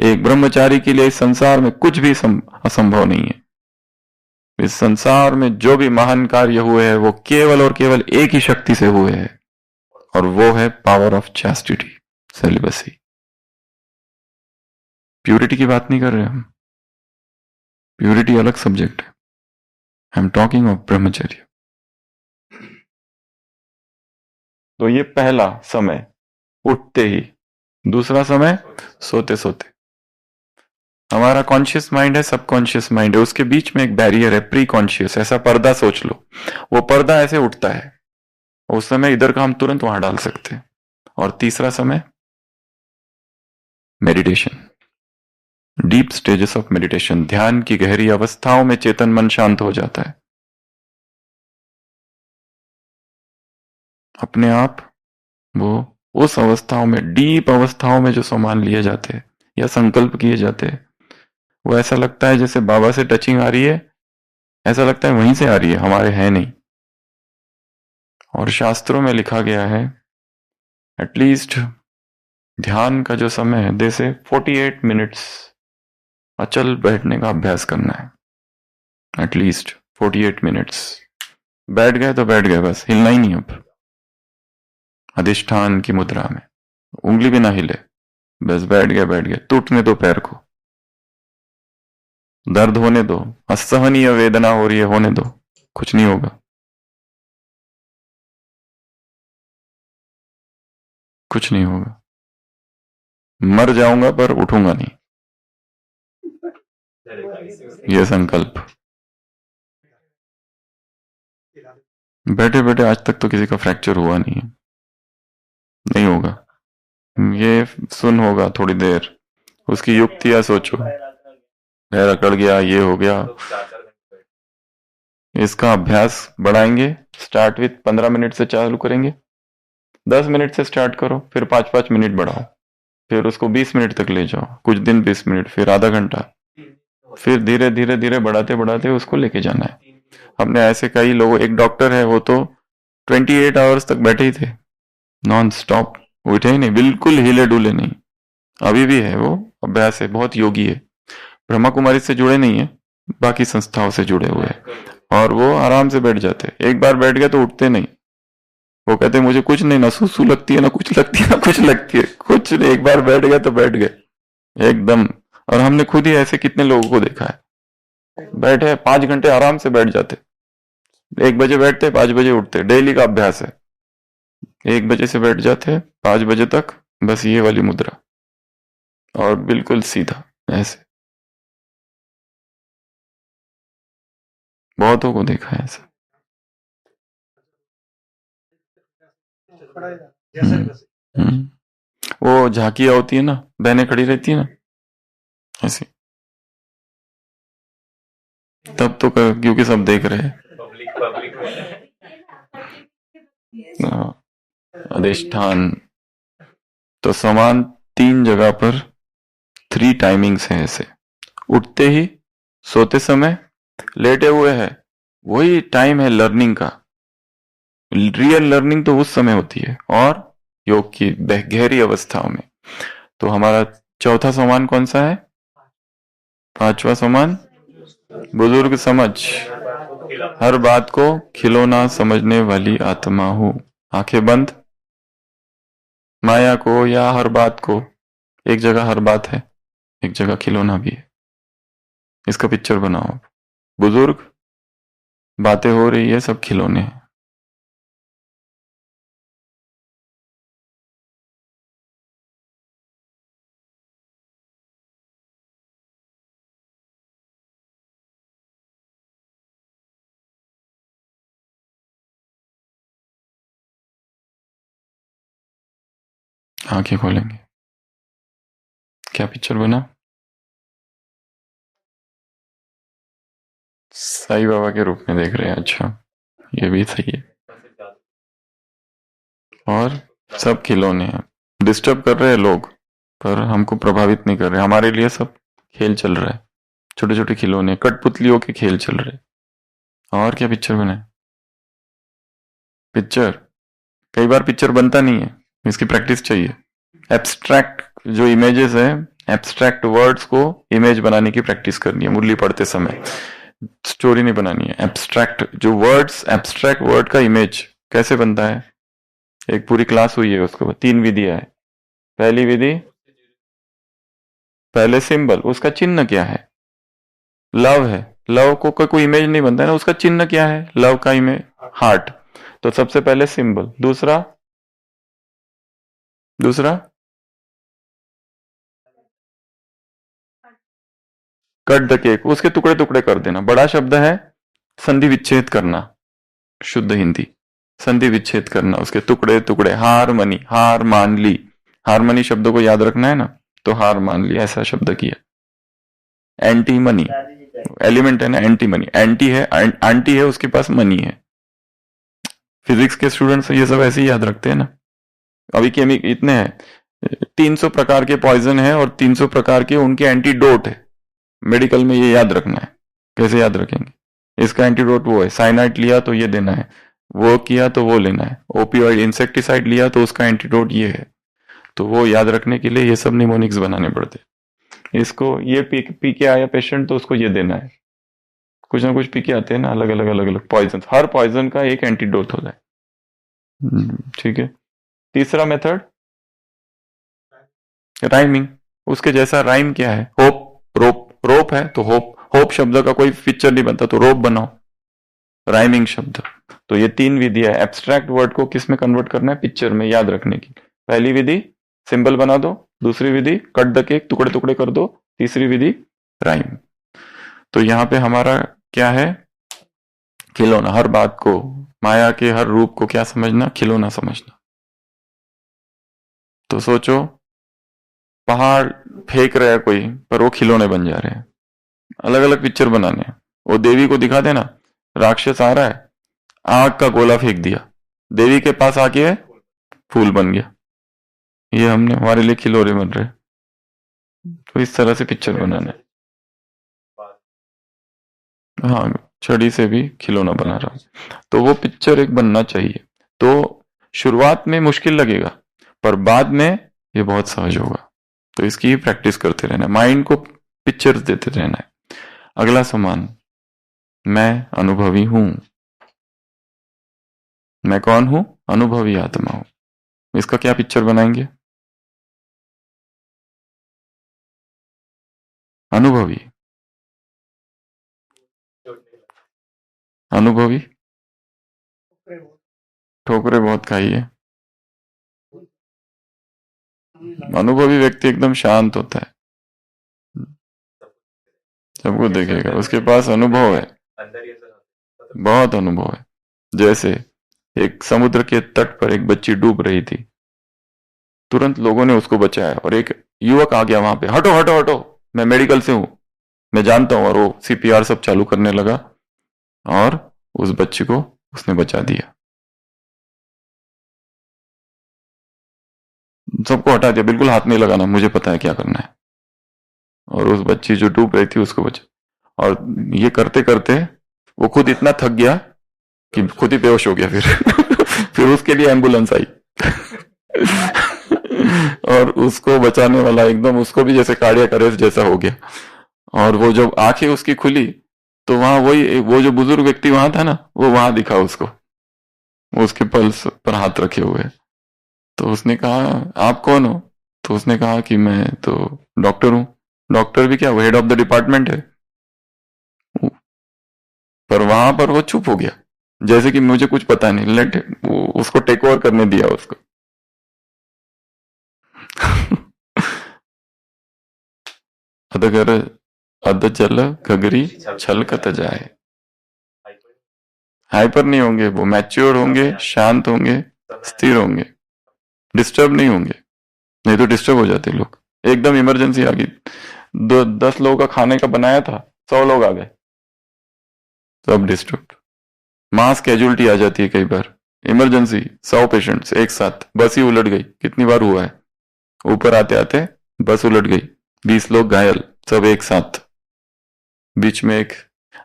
एक ब्रह्मचारी के लिए इस संसार में कुछ भी असंभव नहीं है। इस संसार में जो भी महान कार्य हुए हैं वो केवल और केवल एक ही शक्ति से हुए हैं, और वो है power of chastity, celibacy. Purity की बात नहीं कर रहे हम, प्यूरिटी अलग सब्जेक्ट है। आई एम टॉकिंग ऑफ ब्रह्मचर्य। तो ये पहला समय, उठते ही। दूसरा समय, सोते सोते। हमारा कॉन्शियस माइंड है, सबकॉन्शियस माइंड है, उसके बीच में एक बैरियर है, प्री कॉन्शियस। ऐसा पर्दा सोच लो, वो पर्दा ऐसे उठता है, उस समय इधर का हम तुरंत वहां डाल सकते हैं। और तीसरा समय, meditation, deep stages of meditation. ध्यान की गहरी अवस्थाओं में चेतन मन शांत हो जाता है अपने आप। वो उस अवस्थाओं में, डीप अवस्थाओं में जो सामान लिए जाते हैं या संकल्प किए जाते हैं, वो ऐसा लगता है जैसे बाबा से टचिंग आ रही है, ऐसा लगता है वहीं से आ रही है, हमारे है नहीं। और शास्त्रों में लिखा गया है, एटलीस्ट ध्यान का जो समय है, जैसे 48 मिनट्स अचल बैठने का अभ्यास करना है। At least 48 minutes. बैठ गए तो बैठ गए, बस हिलना ही नहीं। अब अधिष्ठान की मुद्रा में उंगली भी ना हिले, बस बैठ गए, बैठ गए। टूटने दो पैर को, दर्द होने दो, असहनीय वेदना हो रही है, होने दो, कुछ नहीं होगा। कुछ नहीं होगा, मर जाऊंगा पर उठूंगा नहीं, ये संकल्प। बैठे बैठे आज तक तो किसी का फ्रैक्चर हुआ नहीं है, नहीं होगा। ये सुन होगा थोड़ी देर, उसकी युक्तियां सोचो, पैर अकड़ गया, ये हो गया। इसका अभ्यास बढ़ाएंगे। स्टार्ट विथ 15 मिनट से चालू करेंगे, 10 मिनट से स्टार्ट करो, फिर 5-5 मिनट बढ़ाओ, फिर उसको 20 मिनट तक ले जाओ, कुछ दिन 20 मिनट, फिर आधा घंटा, फिर धीरे धीरे धीरे बढ़ाते बढ़ाते उसको लेके जाना है। हमने ऐसे कई लोगों, एक डॉक्टर है वो तो 28 आवर्स तक बैठे ही थे, नॉन स्टॉप, उठे ही नहीं, बिल्कुल हिले डुले नहीं। अभी भी है वो, अभ्यास है, बहुत योगी है, ब्रह्मा कुमारी से जुड़े नहीं है, बाकी संस्थाओं से जुड़े हुए हैं, और वो आराम से बैठ जाते। एक बार बैठ गए तो उठते नहीं। वो कहते मुझे कुछ नहीं, ना सुसु लगती है, ना कुछ लगती है, ना कुछ लगती है, कुछ नहीं, एक बार बैठ गए तो बैठ गए एकदम। और हमने खुद ही ऐसे कितने लोगों को देखा है, बैठे 5 घंटे आराम से बैठ जाते, 1 बजे बैठते 5 बजे उठते, डेली का अभ्यास है। 1 बजे से बैठ जाते 5 बजे तक, बस ये वाली मुद्रा, और बिल्कुल सीधा ऐसे। बहुतों को देखा है ऐसा। वो झांकियां होती है ना, बहनें खड़ी रहती है ना ऐसी, तब तो क्योंकि सब देख रहे हैं। अधिष्ठान तो समान 3 जगह पर 3 टाइमिंग्स है ऐसे, उठते ही, सोते समय, लेटे हुए है, वही टाइम है लर्निंग का। रियल लर्निंग तो उस समय होती है, और योग की गहरी अवस्थाओं में। तो हमारा चौथा सोमान कौन सा है? 5वां सोमान बुजुर्ग समझ, हर बात को खिलौना समझने वाली आत्मा हूं। आंखें बंद, माया को या हर बात को, एक जगह हर बात है, एक जगह खिलौना भी है। इसका पिक्चर बनाओ। बुजुर्ग, बातें हो रही है, सब खिलौने हैं। आंखें खोलेंगे, क्या पिक्चर बना? साईं बाबा के रूप में देख रहे हैं। अच्छा, ये भी सही है। और सब खिलौने हैं, डिस्टर्ब कर रहे हैं लोग, पर हमको प्रभावित नहीं कर रहे। हमारे लिए सब खेल चल रहा है, छोटे छोटे खिलौने, कठपुतलियों के खेल चल रहे। और क्या पिक्चर बनाए? पिक्चर कई बार पिक्चर बनता नहीं है, इसकी प्रैक्टिस चाहिए। एब्स्ट्रैक्ट जो इमेजेस है, एब्स्ट्रैक्ट वर्ड्स को इमेज बनाने की प्रैक्टिस करनी है मुरली पढ़ते समय। स्टोरी नहीं बनानी है, एब्स्ट्रैक्ट जो वर्ड्स, एब्स्ट्रैक्ट वर्ड का इमेज कैसे बनता है, एक पूरी क्लास हुई है उसको। 3 विधियां है। पहली विधि, पहले सिंबल, उसका चिन्ह क्या है? लव है, लव को कोई इमेज नहीं बनता है ना, उसका चिन्ह क्या है? लव का इमेज हार्ट। तो सबसे पहले सिंबल। दूसरा कट द केक, उसके टुकड़े टुकड़े कर देना। बड़ा शब्द है संधि विच्छेद करना, शुद्ध हिंदी, संधि विच्छेद करना, उसके टुकड़े टुकड़े। हारमनी, हार मान ली, हारमनी शब्द को याद रखना है ना, तो हार मान ली, ऐसा शब्द किया। एंटी मनी, एलिमेंट है ना, एंटी मनी, एंटी है, आंटी है, उसके पास मनी है। फिजिक्स के स्टूडेंट्स ये सब ऐसे ही याद रखते हैं ना। अभी केमिक इतने हैं, 300 प्रकार के पॉइजन है और 300 प्रकार के उनके एंटीडोट है। मेडिकल में ये याद रखना है। कैसे याद रखेंगे? इसका एंटीडोट वो है, साइनाइड लिया तो ये देना है, वो किया तो वो लेना है, ओपियोइड इंसेक्टिसाइड लिया तो उसका एंटीडोट ये है। तो वो याद रखने के लिए ये सब निमोनिक्स बनाने पड़ते। इसको ये पी के आया पेशेंट तो उसको ये देना है। कुछ ना कुछ पी के आते हैं ना, अलग अलग पॉइजन, हर पॉइजन का एक एंटीडोट होता है। ठीक है। तीसरा मेथड राइमिंग, उसके जैसा राइम क्या है? होप, रोप, रोप है तो होप, होप शब्द का कोई पिक्चर नहीं बनता तो रोप बनाओ, राइमिंग शब्द। तो ये 3 विधियां है। एब्स्ट्रैक्ट वर्ड को किस में कन्वर्ट करना है? पिक्चर में, याद रखने की। पहली विधि सिंबल बना दो, दूसरी विधि कट द केक, टुकड़े टुकड़े कर दो, तीसरी विधि राइम। तो यहाँ पे हमारा क्या है, खिलौना, हर बात को, माया के हर रूप को क्या समझना, खिलौना समझना। तो सोचो पहाड़ फेंक रहा है कोई, पर वो खिलौने बन जा रहे हैं। अलग अलग पिक्चर बनाने हैं। वो देवी को दिखा देना, राक्षस आ रहा है, आग का गोला फेंक दिया, देवी के पास आके फूल बन गया। ये हमने हमारे लिए खिलौने बन रहे। तो इस तरह से पिक्चर बनाना है। हाँ, छड़ी से भी खिलौना बना रहा, तो वो पिक्चर एक बनना चाहिए। तो शुरुआत में मुश्किल लगेगा, पर बाद में ये बहुत सहज होगा। तो इसकी ही प्रैक्टिस करते रहना है, माइंड को पिक्चर्स देते रहना है। अगला समान, मैं अनुभवी हूं। मैं कौन हूं, अनुभवी आत्मा हूं। इसका क्या पिक्चर बनाएंगे, अनुभवी, अनुभवी, ठोकरे बहुत खाई है। अनुभवी व्यक्ति एकदम शांत होता है, सबको देखेगा, उसके पास अनुभव है, बहुत अनुभव है। जैसे एक समुद्र के तट पर एक बच्ची डूब रही थी, तुरंत लोगों ने उसको बचाया और एक युवक आ गया वहां पे, हटो हटो हटो, मैं मेडिकल से हूं, मैं जानता हूं, और वो सीपीआर सब चालू करने लगा और उस बच्ची को उसने बचा दिया, सबको हटा दिया, बिल्कुल हाथ नहीं लगाना, मुझे पता है क्या करना है। और उस बच्ची जो डूब रही थी उसको बचा। और ये करते करते वो खुद इतना थक गया कि खुद ही बेहोश हो गया फिर फिर उसके लिए एम्बुलेंस आई और उसको बचाने वाला एकदम, उसको भी जैसे कार्डियक अरेस्ट जैसा हो गया। और वो जब आंखें उसकी खुली तो वहां वही, वो जो बुजुर्ग व्यक्ति वहां था ना, वो वहां दिखा उसको, वो उसके पल्स पर हाथ रखे हुए। तो उसने कहा आप कौन हो, तो उसने कहा कि मैं तो डॉक्टर हूं। डॉक्टर भी क्या, वो हेड ऑफ द डिपार्टमेंट है। पर वहां पर वो चुप हो गया, जैसे कि मुझे कुछ पता नहीं, लेट उसको टेक ओवर करने दिया उसको अधगर अध जल घगरी छलकत जाए। हाइपर नहीं होंगे, वो मैच्योर होंगे, शांत होंगे, स्थिर होंगे, डिस्टर्ब नहीं होंगे। नहीं तो डिस्टर्ब हो जाते लोग। एकदम इमरजेंसी आ गई, 10 लोगों का खाने का बनाया था, 100 लोग आ गए, सब डिस्टर्ब। मास कैजुअलिटी आ जाती है कई बार, इमरजेंसी 100 पेशेंट्स एक साथ, बस ही उलट गई, कितनी बार हुआ है। ऊपर आते आते बस उलट गई, 20 लोग घायल, सब एक साथ। बीच में एक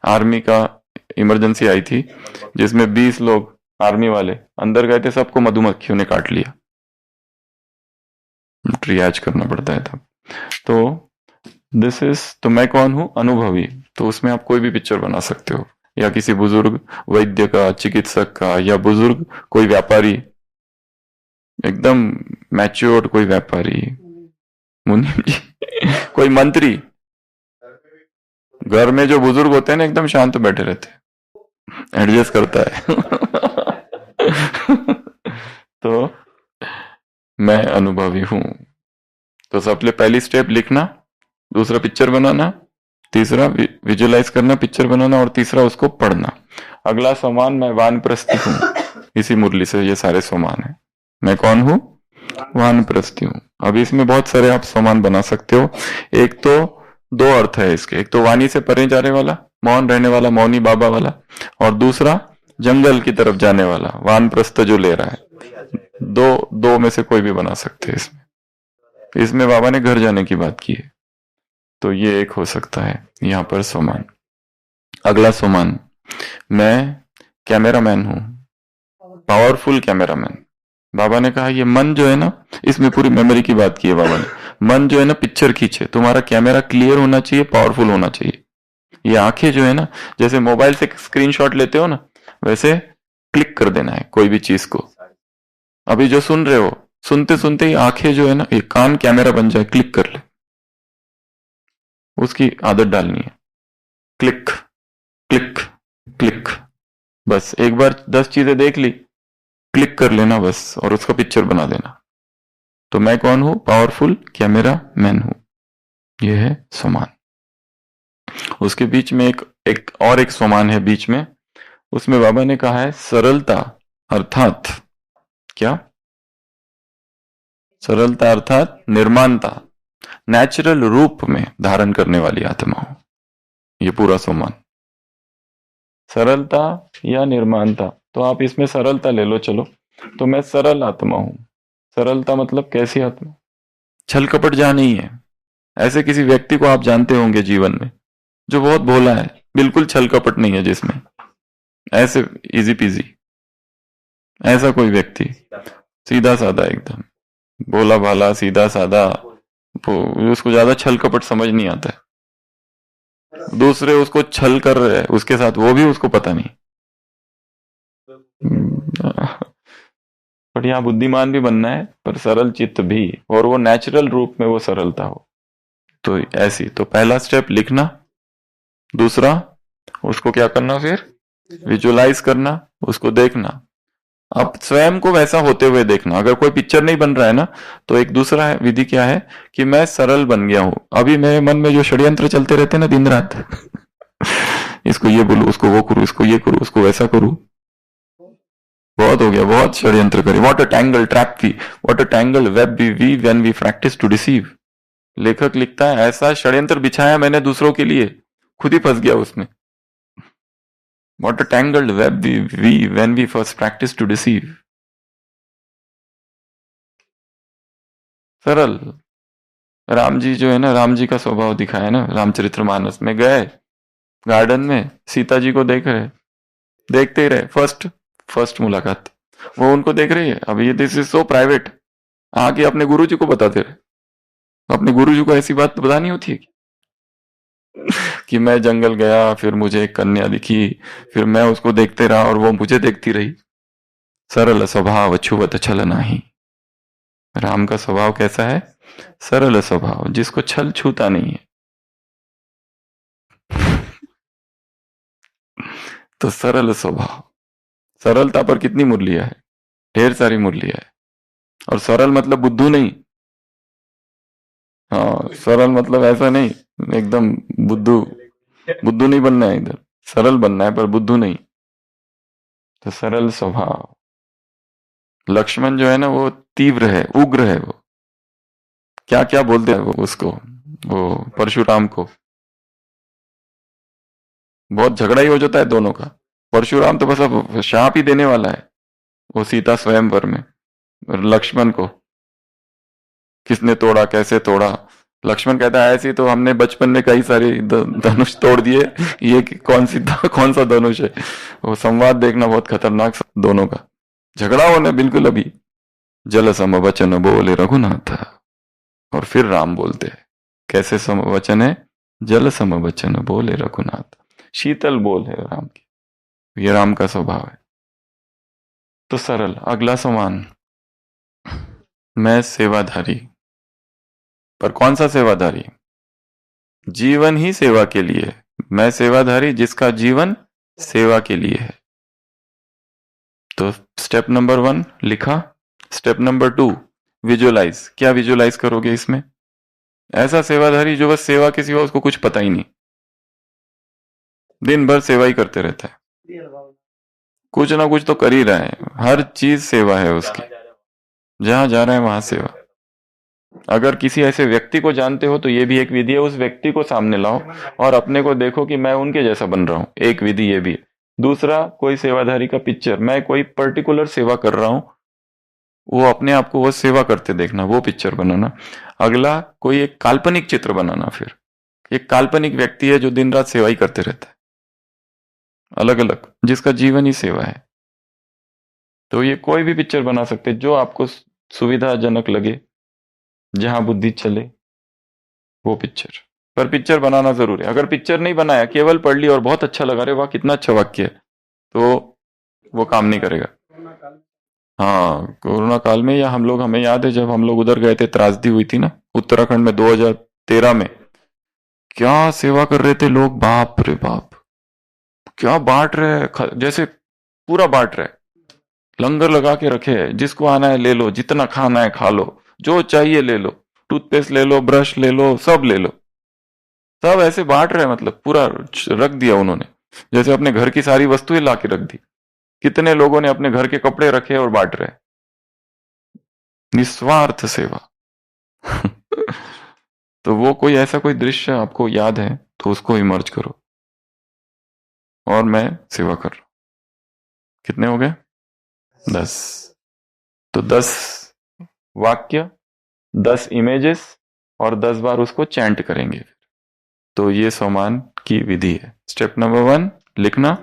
आर्मी का इमरजेंसी आई थी, जिसमें 20 लोग आर्मी वाले अंदर गए थे, सबको मधुमक्खियों ने काट लिया। ट्रियाज करना पड़ता है तब। तो दिस इज, तो मैं कौन हूं, अनुभवी। तो उसमें आप कोई भी पिक्चर बना सकते हो, या किसी बुजुर्ग वैद्य का, चिकित्सक का, या बुजुर्ग कोई व्यापारी, एकदम मैच्योर्ड कोई व्यापारी, मुनीम जी कोई मंत्री। घर में जो बुजुर्ग होते हैं ना, एकदम शांत बैठे रहते हैं, एडजस्ट करता है तो मैं अनुभवी हूं। तो सबसे पहली स्टेप लिखना, दूसरा पिक्चर बनाना, तीसरा विजुअलाइज करना, पिक्चर बनाना, और तीसरा उसको पढ़ना। अगला सोमान, मैं वानप्रस्थी हूं। इसी मुरली से ये सारे सोमान है। मैं कौन हूं, वानप्रस्थी हूं। अब इसमें बहुत सारे आप सोमान बना सकते हो। एक तो 2 अर्थ है इसके, एक तो वाणी से परे जाने वाला, मौन रहने वाला, मौनी बाबा वाला, और दूसरा जंगल की तरफ जाने वाला, वानप्रस्थ जो ले रहा है। दो में से कोई भी बना सकते हैं इसमें बाबा ने घर जाने की बात की है, तो ये एक हो सकता है यहां पर सोमान। अगला सोमान, मैं कैमरामैन हूं, पावरफुल कैमरामैन। बाबा ने कहा ये मन जो है ना, इसमें पूरी मेमोरी की बात की है बाबा ने। मन जो है ना पिक्चर खींचे, तुम्हारा कैमरा क्लियर होना चाहिए, पावरफुल होना चाहिए। ये आंखें जो है ना, जैसे मोबाइल से स्क्रीनशॉट लेते हो ना, वैसे क्लिक कर देना है कोई भी चीज को। अभी जो सुन रहे हो, सुनते सुनते ही आंखें जो है ना, ये कान कैमरा बन जाए, क्लिक कर ले, उसकी आदत डालनी है। क्लिक क्लिक क्लिक, बस एक बार 10 चीजें देख ली, क्लिक कर लेना बस, और उसका पिक्चर बना देना। तो मैं कौन हूं? पावरफुल क्या मेरा मैन हूं? यह है स्वमान। उसके बीच में एक स्वमान है बीच में, उसमें बाबा ने कहा है सरलता, अर्थात क्या? सरलता अर्थात निर्माणता, नेचुरल रूप में धारण करने वाली आत्मा हो। ये पूरा स्वमान, सरलता या निर्माणता। तो आप इसमें सरलता ले लो, चलो। तो मैं सरल आत्मा हूं। सरलता मतलब कैसी आत्मा? छल कपट जहां नहीं है। ऐसे किसी व्यक्ति को आप जानते होंगे जीवन में जो बहुत भोला है, बिल्कुल छल कपट नहीं है जिसमें, ऐसे इजी पीजी, ऐसा कोई व्यक्ति सीधा साधा एकदम भोला भाला सीधा साधा, उसको ज्यादा छल कपट समझ नहीं आता है। दूसरे उसको छल कर रहे हैं उसके साथ, वो भी उसको पता नहीं। पर यहाँ बुद्धिमान भी बनना है, पर सरल चित्त भी, और वो नेचुरल रूप में वो सरलता हो। तो ऐसी, तो पहला स्टेप लिखना, दूसरा उसको क्या करना, फिर विजुअलाइज करना, उसको देखना। अब स्वयं को वैसा होते हुए देखना। अगर कोई पिक्चर नहीं बन रहा है ना, तो एक दूसरा है विधि क्या है कि मैं सरल बन गया हूं। अभी मेरे मन में जो षड्यंत्र चलते रहते हैं ना दिन रात, इसको ये बोलूं, उसको वो करूं, इसको ये करूं, उसको वैसा करूं, बहुत हो गया, बहुत षड्यंत्र करे। What a tangle trap we, what a tangle web we we when we practise to deceive. लेखक लिखता है ऐसा षड्यंत्र बिछाया मैंने दूसरों के लिए, खुद ही फंस गया उसमें। What a tangled web we weave when we first practice to deceive. सरल। राम जी जो है ना, राम जी का स्वभाव दिखाया ना रामचरितमानस में। गए गार्डन में, सीता जी को देख रहे, देखते ही रहे, फर्स्ट मुलाकात, वो उनको देख रही है। अब ये दिस इज सो प्राइवेट, आके अपने गुरु जी को बताते रहे। अपने गुरु जी को ऐसी बात बतानी होती है कि मैं जंगल गया, फिर मुझे एक कन्या दिखी, फिर मैं उसको देखते रहा और वो मुझे देखती रही। सरल स्वभाव छुवत छल नाही। राम का स्वभाव कैसा है? सरल स्वभाव, जिसको छल छूता नहीं है। तो सरल स्वभाव, सरलता पर कितनी मुरलियां है? ढेर सारी मुरलियां है। और सरल मतलब बुद्धू नहीं, हाँ, सरल मतलब ऐसा नहीं एकदम बुद्धू नहीं बनना है इधर, सरल बनना है पर बुद्धू नहीं। तो सरल स्वभाव। लक्ष्मण जो है ना, वो तीव्र है, उग्र है। वो क्या क्या बोलते हैं वो उसको, वो परशुराम को, बहुत झगड़ा ही हो जाता है दोनों का। परशुराम तो बस अब शाप ही देने वाला है वो सीता स्वयंवर में। लक्ष्मण को किसने तोड़ा, कैसे तोड़ा? लक्ष्मण कहता है ऐसे तो हमने बचपन में कई सारे धनुष तोड़ दिए, ये कौन सा धनुष है? वो संवाद देखना बहुत खतरनाक दोनों का। झगड़ा होने बिल्कुल अभी। जल सम वचन बोले रघुनाथ। और फिर राम बोलते हैं, कैसे सम वचन है? जल सम वचन बोले रघुनाथ। शीतल बोल है राम की, ये राम का स्वभाव है। तो सरल। अगला समान, मैं सेवाधारी। पर कौन सा सेवाधारी? जीवन ही सेवा के लिए। मैं सेवाधारी जिसका जीवन सेवा के लिए है। तो स्टेप नंबर 1 लिखा। Step number 2 visualise. क्या विजुअलाइज करोगे इसमें? ऐसा सेवाधारी जो बस सेवा के सिवा उसको कुछ पता ही नहीं, दिन भर सेवा ही करते रहता है, कुछ ना कुछ तो कर ही रहा है, हर चीज सेवा है उसकी, जहां जा रहा है वहां सेवा। अगर किसी ऐसे व्यक्ति को जानते हो तो ये भी एक विधि है, उस व्यक्ति को सामने लाओ और अपने को देखो कि मैं उनके जैसा बन रहा हूं, एक विधि ये भी है। दूसरा, कोई सेवाधारी का पिक्चर, मैं कोई पर्टिकुलर सेवा कर रहा हूं, वो अपने आप को वो सेवा करते देखना, वो पिक्चर बनाना। अगला, कोई एक काल्पनिक चित्र बनाना। फिर एक काल्पनिक व्यक्ति है जो दिन रात सेवा ही करते रहता है, अलग अलग, जिसका जीवन ही सेवा है। तो ये कोई भी पिक्चर बना सकते, जो आपको सुविधाजनक लगे, जहां बुद्धि चले वो पिक्चर। पर पिक्चर बनाना जरूर है। अगर पिक्चर नहीं बनाया, केवल पढ़ ली और बहुत अच्छा लगा, रे वाह कितना अच्छा वाक्य है, तो वो काम नहीं करेगा। हाँ, कोरोना काल में, या हमें याद है जब हम लोग उधर गए थे, त्रासदी हुई थी ना उत्तराखंड में 2013 में, क्या सेवा कर रहे थे लोग, बाप रे बाप, क्या बांट रहे, जैसे पूरा बांट रहे, लंगर लगा के रखे है, जिसको आना है ले लो, जितना खाना है खा लो, जो चाहिए ले लो, टूथपेस्ट ले लो, ब्रश ले लो, सब ले लो। सब ऐसे बांट रहे, मतलब पूरा रख दिया उन्होंने, जैसे अपने घर की सारी वस्तुएं ला के रख दी। कितने लोगों ने अपने घर के कपड़े रखे और बांट रहे, निस्वार्थ सेवा। तो वो कोई ऐसा कोई दृश्य आपको याद है तो उसको इमर्ज करो, और मैं सेवा कर रहा हूं। कितने हो गए? 10। तो 10 वाक्य, 10 इमेजेस, और 10 बार उसको चैंट करेंगे। तो ये सोमान की विधि है। स्टेप नंबर 1 लिखना,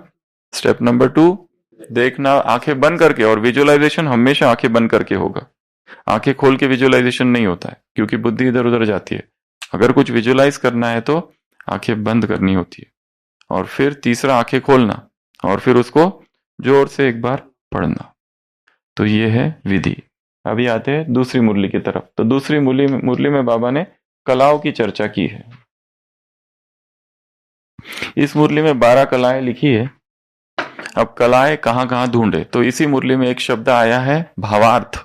स्टेप नंबर 2 देखना आंखें बंद करके, और विजुअलाइजेशन हमेशा आंखें बंद करके होगा। आंखें खोल के विजुअलाइजेशन नहीं होता है, क्योंकि बुद्धि इधर उधर जाती है। अगर कुछ विजुअलाइज करना है तो आंखें बंद करनी होती है। और फिर तीसरा आंखें खोलना, और फिर उसको जोर से एक बार पढ़ना। तो ये है विधि। अभी आते हैं दूसरी मुरली की तरफ। तो दूसरी मुरली में बाबा ने कलाओं की चर्चा की है। इस मुरली में 12 कलाएं लिखी है। अब कलाएं कहां कहां ढूंढे, तो इसी मुरली में एक शब्द आया है भावार्थ।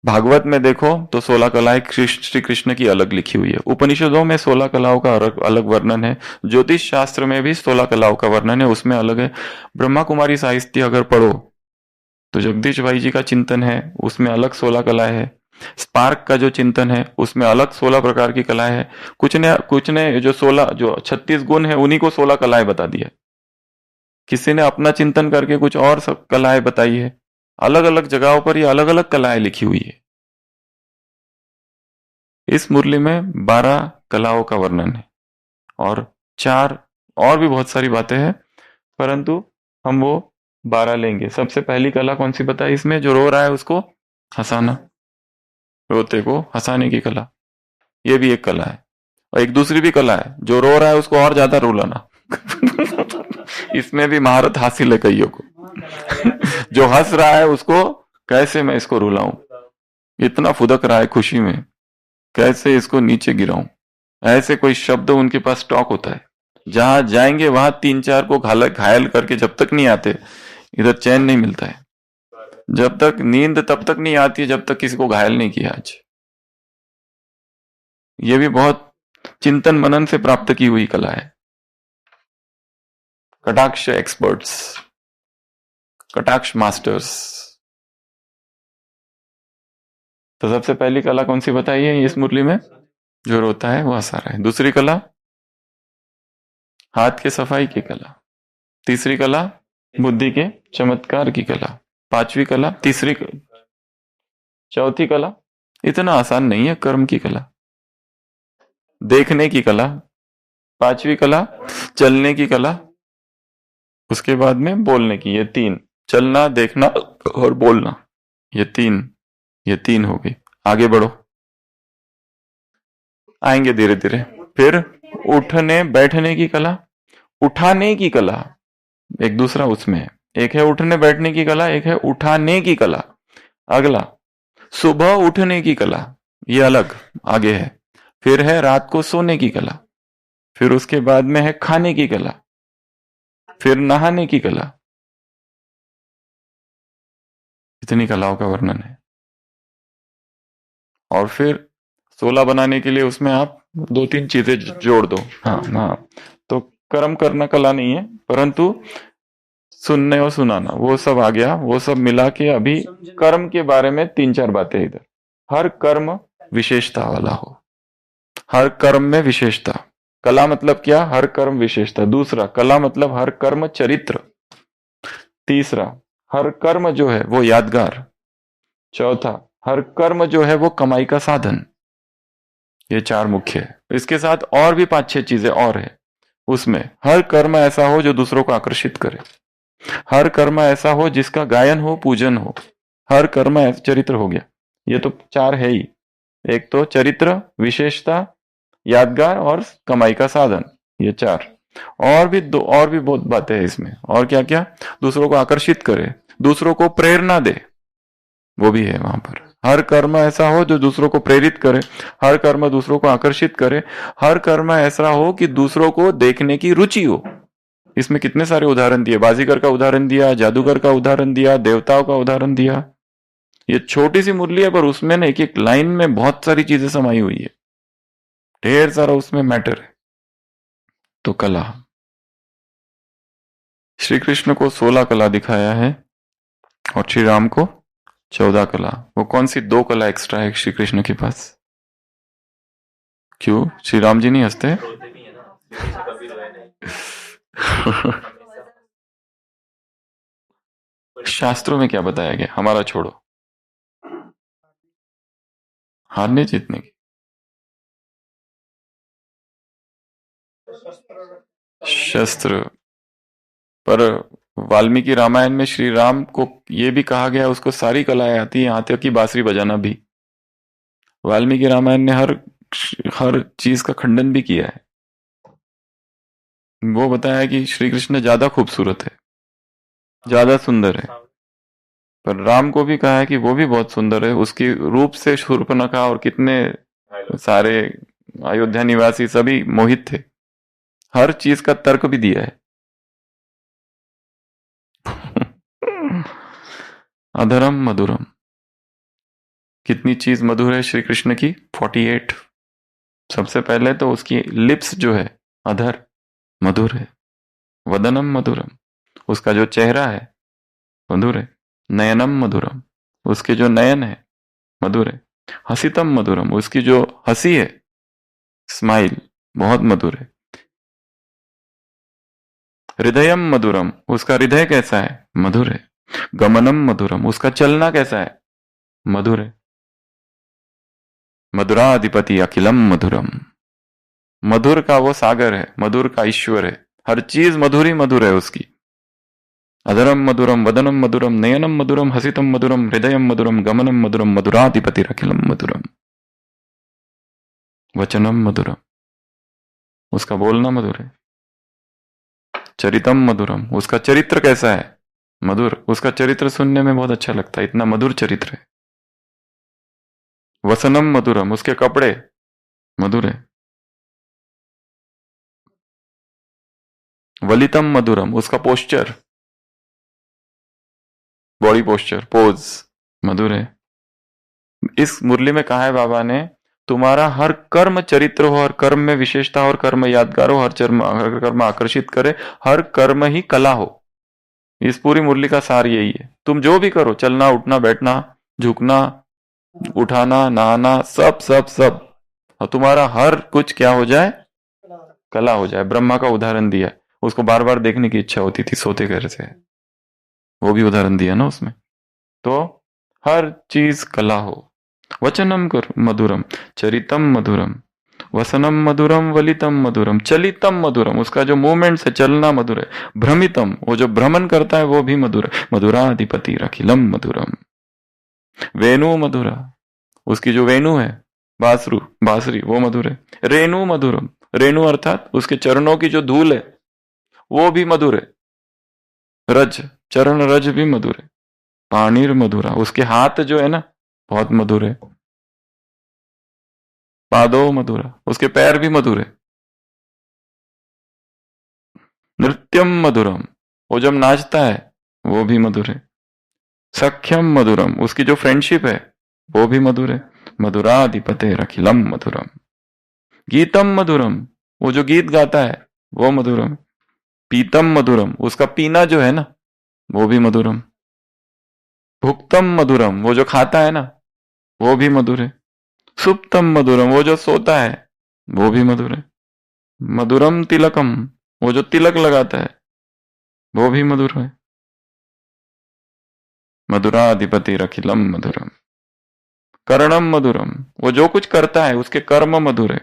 भागवत में देखो तो 16 कलाएं श्री कृष्ण की अलग लिखी हुई है। उपनिषदों में 16 कलाओं का अलग वर्णन है। ज्योतिष शास्त्र में भी 16 कलाओं का वर्णन है, उसमें अलग है। ब्रह्मा कुमारी साहित्य अगर पढ़ो तो जगदीश भाई जी का चिंतन है, उसमें अलग 16 कलाएं है। स्पार्क का जो चिंतन है उसमें अलग 16 प्रकार की कलाएं है। कुछ ने जो 36 गुण है उन्हीं को 16 कलाएं बता दिया। किसी ने अपना चिंतन करके कुछ और सब कलाएं बताई है। अलग अलग जगहों पर ये अलग अलग कलाएं लिखी हुई है। इस मुरली में 12 कलाओं का वर्णन है, और 4 और भी बहुत सारी बातें हैं, परंतु हम वो 12 लेंगे। सबसे पहली कला कौन सी बताई इसमें? जो रो रहा है उसको हंसाना, रोते को हंसाने की कला, ये भी एक कला है। और एक दूसरी भी कला है, जो रो रहा है उसको और ज्यादा रुलाना। इसमें भी महारत हासिल है कईयों को। जो हंस रहा है उसको कैसे मैं इसको रुलाऊं, इतना फुदक रहा है खुशी में, कैसे इसको नीचे गिराऊं। ऐसे कोई शब्द उनके पास स्टॉक होता है। जहां जाएंगे वहां 3-4 को घायल करके जब तक नहीं आते, इधर चैन नहीं मिलता है। जब तक नींद तब तक नहीं आती है जब तक किसी को घायल नहीं किया। आज ये भी बहुत चिंतन मनन से प्राप्त की हुई कला है। कटाक्ष एक्सपर्ट्स, कटाक्ष मास्टर्स। तो सबसे पहली कला कौन सी बताई है इस मुरली में? जो रोता है वो हंसा रहा है। दूसरी कला हाथ के सफाई की कला। तीसरी कला बुद्धि के चमत्कार की कला। पांचवी कला चौथी कला इतना आसान नहीं है, कर्म की कला। देखने की कला। पांचवी कला चलने की कला। उसके बाद में बोलने की। ये 3, चलना, देखना और बोलना, ये तीन हो गई। आगे बढ़ो, आएंगे धीरे धीरे। फिर उठने बैठने की कला, उठाने की कला, एक दूसरा उसमें है। एक है उठने बैठने की कला, एक है उठाने की कला। अगला सुबह उठने की कला, ये अलग आगे है। फिर है रात को सोने की कला। फिर उसके बाद में है खाने की कला। फिर नहाने की कला। इतनी कलाओं का वर्णन है। और फिर 16 बनाने के लिए उसमें आप 2-3 चीजें जोड़ दो। हाँ, तो कर्म करना कला नहीं है, परंतु सुनने और सुनाना वो सब आ गया। वो सब मिला के अभी कर्म के बारे में 3-4 बातें इधर। हर कर्म विशेषता वाला हो, हर कर्म में विशेषता। कला मतलब क्या? हर कर्म विशेषता। दूसरा, कला मतलब हर कर्म चरित्र। तीसरा, हर कर्म जो है वो यादगार। चौथा, हर कर्म जो है वो कमाई का साधन। ये 4 मुख्य है। इसके साथ और भी 5-6 चीजें और है। उसमें हर कर्म ऐसा हो जो दूसरों को आकर्षित करे। हर कर्म ऐसा हो जिसका गायन हो, पूजन हो। हर कर्म चरित्र हो गया। ये तो 4 है ही। एक तो चरित्र, विशेषता, यादगार और कमाई का साधन, ये 4। और भी बहुत बातें हैं इसमें। और क्या क्या? दूसरों को आकर्षित करे, दूसरों को प्रेरणा दे, वो भी है वहां पर। हर कर्म ऐसा हो जो दूसरों को प्रेरित करे। हर कर्म दूसरों को आकर्षित करे। हर कर्म ऐसा हो कि दूसरों को देखने की रुचि हो। इसमें कितने सारे उदाहरण दिए। बाजीगर का उदाहरण दिया, जादूगर का उदाहरण दिया, देवताओं का उदाहरण दिया। ये छोटी सी मुरली है, पर उसमें ना एक एक लाइन में बहुत सारी चीजें समाई हुई है, ढेर सारा उसमें मैटर है। तो कला, श्री कृष्ण को 16 कला दिखाया है और श्री राम को 14 कला। वो कौन सी 2 कला एक्स्ट्रा है श्री कृष्ण के पास? क्यों श्री राम जी नहीं हंसते? शास्त्रों में क्या बताया गया? हमारा छोड़ो, हारने जीतने की। शस्त्र, पर वाल्मीकि रामायण में श्री राम को ये भी कहा गया उसको सारी कलाएं आती है, यहां तक कि बांसुरी बजाना भी। वाल्मीकि रामायण ने हर चीज का खंडन भी किया है। वो बताया कि श्री कृष्ण ज्यादा खूबसूरत है, ज्यादा सुंदर है, पर राम को भी कहा है कि वो भी बहुत सुंदर है। उसकी रूप से शूर्पणखा और कितने सारे अयोध्या निवासी सभी मोहित थे। हर चीज का तर्क भी दिया है। अधरम मधुरम, कितनी चीज मधुर है श्री कृष्ण की? 48। सबसे पहले तो उसकी लिप्स जो है अधर मधुर है, वदनम मधुरम, उसका जो चेहरा है मधुर है, नयनम मधुरम, उसके जो नयन है मधुर है, हसितम मधुरम, उसकी जो हंसी है स्माइल बहुत मधुर है, हृदयम मधुरम, उसका हृदय कैसा है? मधुर है, गमनम मधुरम, उसका चलना कैसा है? मधुर है, मधुराधिपति अखिलम मधुरम, मधुर का वो सागर है, मधुर का ईश्वर है, हर चीज मधुर ही मधुर है उसकी। अधरम मधुरम, वदनम मधुरम, नयनम मधुरम, हसितम मधुरम, हृदयम मधुरम, गमनम मधुरम, मधुराधिपति अखिलम मधुरम, वचनम मधुरम, उसका बोलना मधुर है, चरितम मधुरम, उसका चरित्र कैसा है? मधुर, उसका चरित्र सुनने में बहुत अच्छा लगता है, इतना मधुर चरित्र है। वसनम मधुरम, उसके कपड़े मधुर है, वलितम मधुरम, उसका पोस्चर, बॉडी पोस्चर, पोज मधुर है। इस मुरली में कहा है बाबा ने, तुम्हारा हर कर्म चरित्र हो, हर कर्म में विशेषता हो, हर कर्म यादगार हो, हर कर्म आकर्षित करे, हर कर्म ही कला हो। इस पूरी मुरली का सार यही है। तुम जो भी करो, चलना उठना बैठना झुकना उठाना नहाना, सब सब सब, और तुम्हारा हर कुछ क्या हो जाए? कला हो जाए। ब्रह्मा का उदाहरण दिया, उसको बार बार देखने की इच्छा होती थी सोते घर से, वो भी उदाहरण दिया ना उसमें। तो हर चीज कला हो। वचनम कर मधुरम, चरितम मधुरम, वसनम मधुरम, वलितम मधुरम, चलितम मधुरम, उसका जो मूवमेंट है चलना मधुर है, भ्रमितम, वो जो भ्रमण करता है वो भी मधुर है, मधुराधिपति रखिलम मधुरम, वेणु मधुरा, उसकी जो वेणु है बांसुरी वो मधुर है, रेणु मधुरम, रेणु अर्थात उसके चरणों की जो धूल है वो भी मधुर है, रज, चरण रज भी मधुर है, पाणिर मधुरा, उसके हाथ जो है ना बहुत मधुर है, पादो मधुरा, उसके पैर भी मधुर है, नृत्यम मधुरम, वो जब नाचता है वो भी मधुर है, सख्यम मधुरम, उसकी जो फ्रेंडशिप है वो भी मधुर है, मधुराधिपते रखिलम मधुरम, गीतम मधुरम, वो जो गीत गाता है वो मधुरम, पीतम मधुरम, उसका पीना जो है ना वो भी मधुरम, भुक्तम मधुरम, वो जो खाता है ना वो भी मधुर है, सुप्तम मधुरम, वो जो सोता है वो भी मधुर है, मधुरम तिलकम, वो जो तिलक लगाता है वो भी मधुर है, मधुराधिपति रखिलम मधुरम, करणम मधुरम, वो जो कुछ करता है उसके कर्म मधुर है,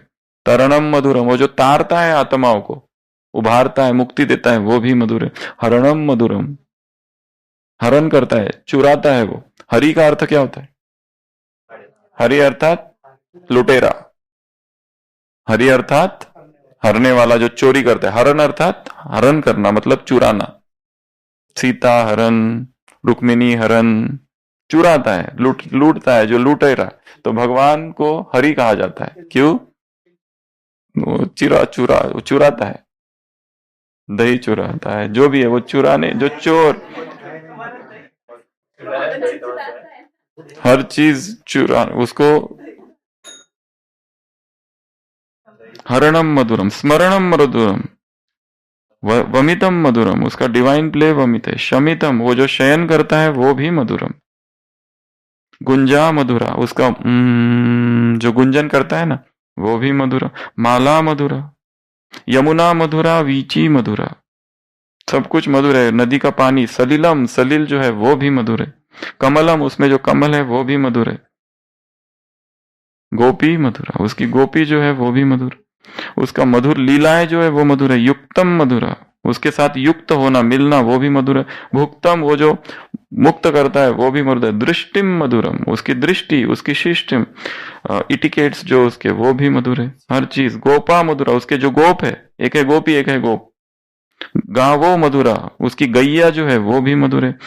तरणम मधुरम, वो जो तारता है आत्माओं को, उभारता है, मुक्ति देता है वो भी मधुर है, हरणम मधुरम, हरण करता है, चुराता है वो। हरि का अर्थ क्या होता है? हरि अर्थात लुटेरा, हरि अर्थात हरने वाला, जो चोरी करता है। हरण अर्थात हरण करना, मतलब चुराना। सीता हरण, रुक्मिणी हरण, चुराता है, लूटता है, जो लुटेरा। तो भगवान को हरि कहा जाता है, क्यों? वो चुराता है, दही चुराता है, जो भी है वो चुराने, जो चोर। हर चीज चुरा, उसको हरणम मधुरम, स्मरणम मधुरम, वमितम मधुरम, उसका डिवाइन प्ले वमित है। शमितम, वो जो शयन करता है वो भी मधुरम। गुंजा मधुरा, उसका जो गुंजन करता है ना वो भी मधुरा। माला मधुरा, यमुना मधुरा, वीची मधुरा, सब कुछ मधुर है। नदी का पानी, सलिलम, सलिल जो है वो भी मधुर है। कमलम, उसमें जो कमल है वो भी मधुर है। गोपी मधुरा, उसकी गोपी जो है वो भी मधुर। उसका मधुर लीलाएं जो है वो मधुर है। युक्तम मधुरा, उसके साथ युक्त होना, मिलना, वो भी मधुर है। भुक्तम, वो जो मुक्त करता है वो भी मधुर है। दृष्टिम मधुरम, उसकी दृष्टि, उसकी शिष्टिम, इटिकेट्स जो उसके, वो भी मधुर है। हर चीज। गोपा मधुरा, उसके जो गोप है, एक है गोपी एक है गोप। गावो मधुरा, उसकी गैया जो है वो भी मधुर है।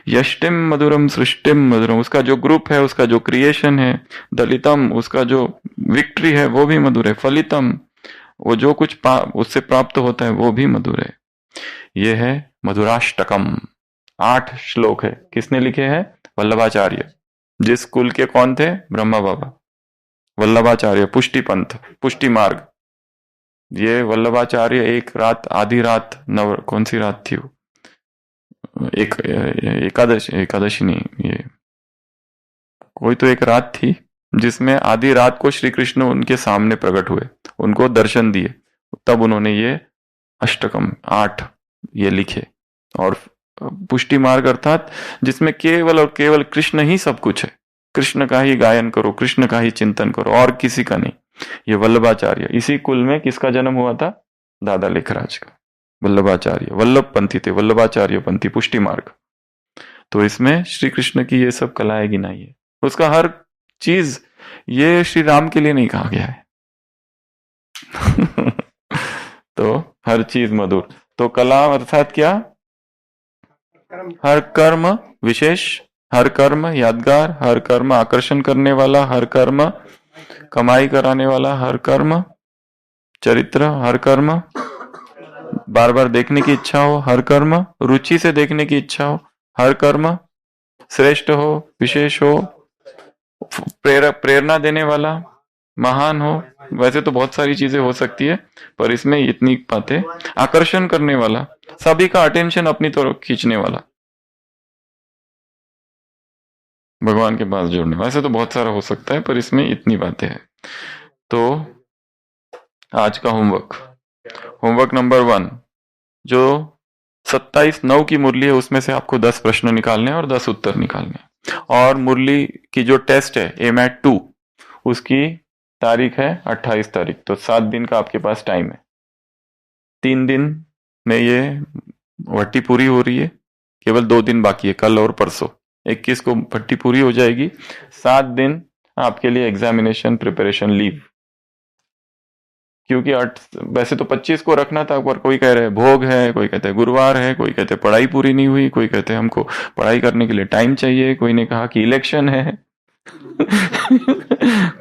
यष्टिम मधुरम सृष्टिम मधुरम, उसका जो ग्रुप है, उसका जो क्रिएशन है। दलितम, उसका जो विक्ट्री है वो भी मधुर है। फलितम, वो जो कुछ उससे प्राप्त होता है वो भी मधुर है। ये है मधुराष्टकम। 8 श्लोक है। किसने लिखे हैं? वल्लभाचार्य। जिस कुल के कौन थे? ब्रह्मा बाबा वल्लभाचार्य। पुष्टि पंथ, पुष्टि मार्ग। ये वल्लभाचार्य एक रात, आधी रात, कौन सी रात थी वो? एकादशी नहीं, ये कोई तो एक रात थी जिसमें आधी रात को श्री कृष्ण उनके सामने प्रकट हुए, उनको दर्शन दिए, तब उन्होंने ये अष्टकम 8 ये लिखे। और पुष्टि मार्ग अर्थात जिसमें केवल और केवल कृष्ण ही सब कुछ है। कृष्ण का ही गायन करो, कृष्ण का ही चिंतन करो, और किसी का नहीं। ये वल्लभाचार्य, इसी कुल में किसका जन्म हुआ था? दादा लेखराज का। वल्लभाचार्य, वल्लभ पंथी थे, वल्लभाचार्य पंथी, पुष्टि मार्ग। तो इसमें श्री कृष्ण की ये सब कलाएं गिनाई है। उसका हर चीज ये श्री राम के लिए नहीं कहा गया है। तो हर चीज मधुर। तो कला अर्थात क्या? हर कर्म विशेष, हर कर्म यादगार, हर कर्म आकर्षण करने वाला, हर कर्म कमाई कराने वाला, हर कर्म चरित्र, हर कर्म बार बार देखने की इच्छा हो, हर कर्म रुचि से देखने की इच्छा हो, हर कर्म श्रेष्ठ हो, विशेष हो, प्रेरणा देने वाला, महान हो। वैसे तो बहुत सारी चीजें हो सकती है, पर इसमें इतनी बातें। आकर्षण करने वाला, सभी का अटेंशन अपनी तरफ खींचने वाला, भगवान के पास जोड़ने। वैसे तो बहुत सारा हो सकता है, पर इसमें इतनी बातें हैं। तो आज का होमवर्क नंबर 1, जो 27/9 की मुरली है उसमें से आपको 10 प्रश्न निकालने और 10 उत्तर निकालने। और मुरली की जो टेस्ट है एमैट 2, उसकी तारीख है 28 तारीख। तो 7 दिन का आपके पास टाइम है। 3 दिन में ये भट्टी पूरी हो रही है, केवल 2 दिन बाकी है, कल और परसों। 21 को भट्टी पूरी हो जाएगी। 7 दिन आपके लिए एग्जामिनेशन प्रिपरेशन लीव। क्योंकि वैसे तो 25 को रखना था, पर कोई कह रहे हैं भोग है, कोई कहते हैं गुरुवार है, कोई कहते हैं पढ़ाई पूरी नहीं हुई, कोई कहते हैं हमको पढ़ाई करने के लिए टाइम चाहिए, कोई ने कहा कि इलेक्शन है।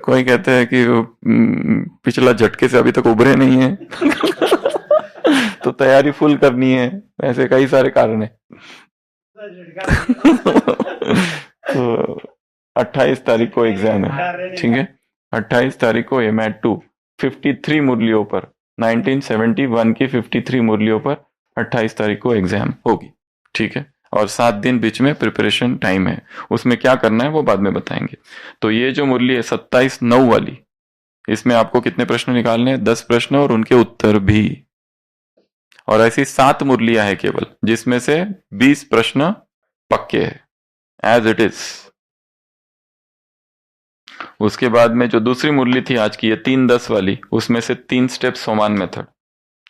कोई कहते हैं कि पिछला झटके से अभी तक उभरे नहीं है। तो तैयारी फुल करनी है। ऐसे कई सारे कारण है। तो 28 तारीख को एग्जाम है, ठीक है। 28 तारीख को एमैट 2 53 मुरलियों पर, 1971 की 53 मुरलियों पर 28 तारीख को एग्जाम होगी, ठीक है। और 7 दिन बीच में प्रिपरेशन टाइम है। उसमें क्या करना है वो बाद में बताएंगे। तो ये जो मुरली है 27/9 वाली, इसमें आपको कितने प्रश्न निकालने हैं? 10 प्रश्न और उनके उत्तर भी। और ऐसी 7 मुरलियां है केवल, जिसमें से 20 प्रश्न पक्के हैं एज इट इज। उसके बाद में जो दूसरी मुरली थी आज की, ये 3-10 वाली, उसमें से 3 स्टेप सोमान मेथड।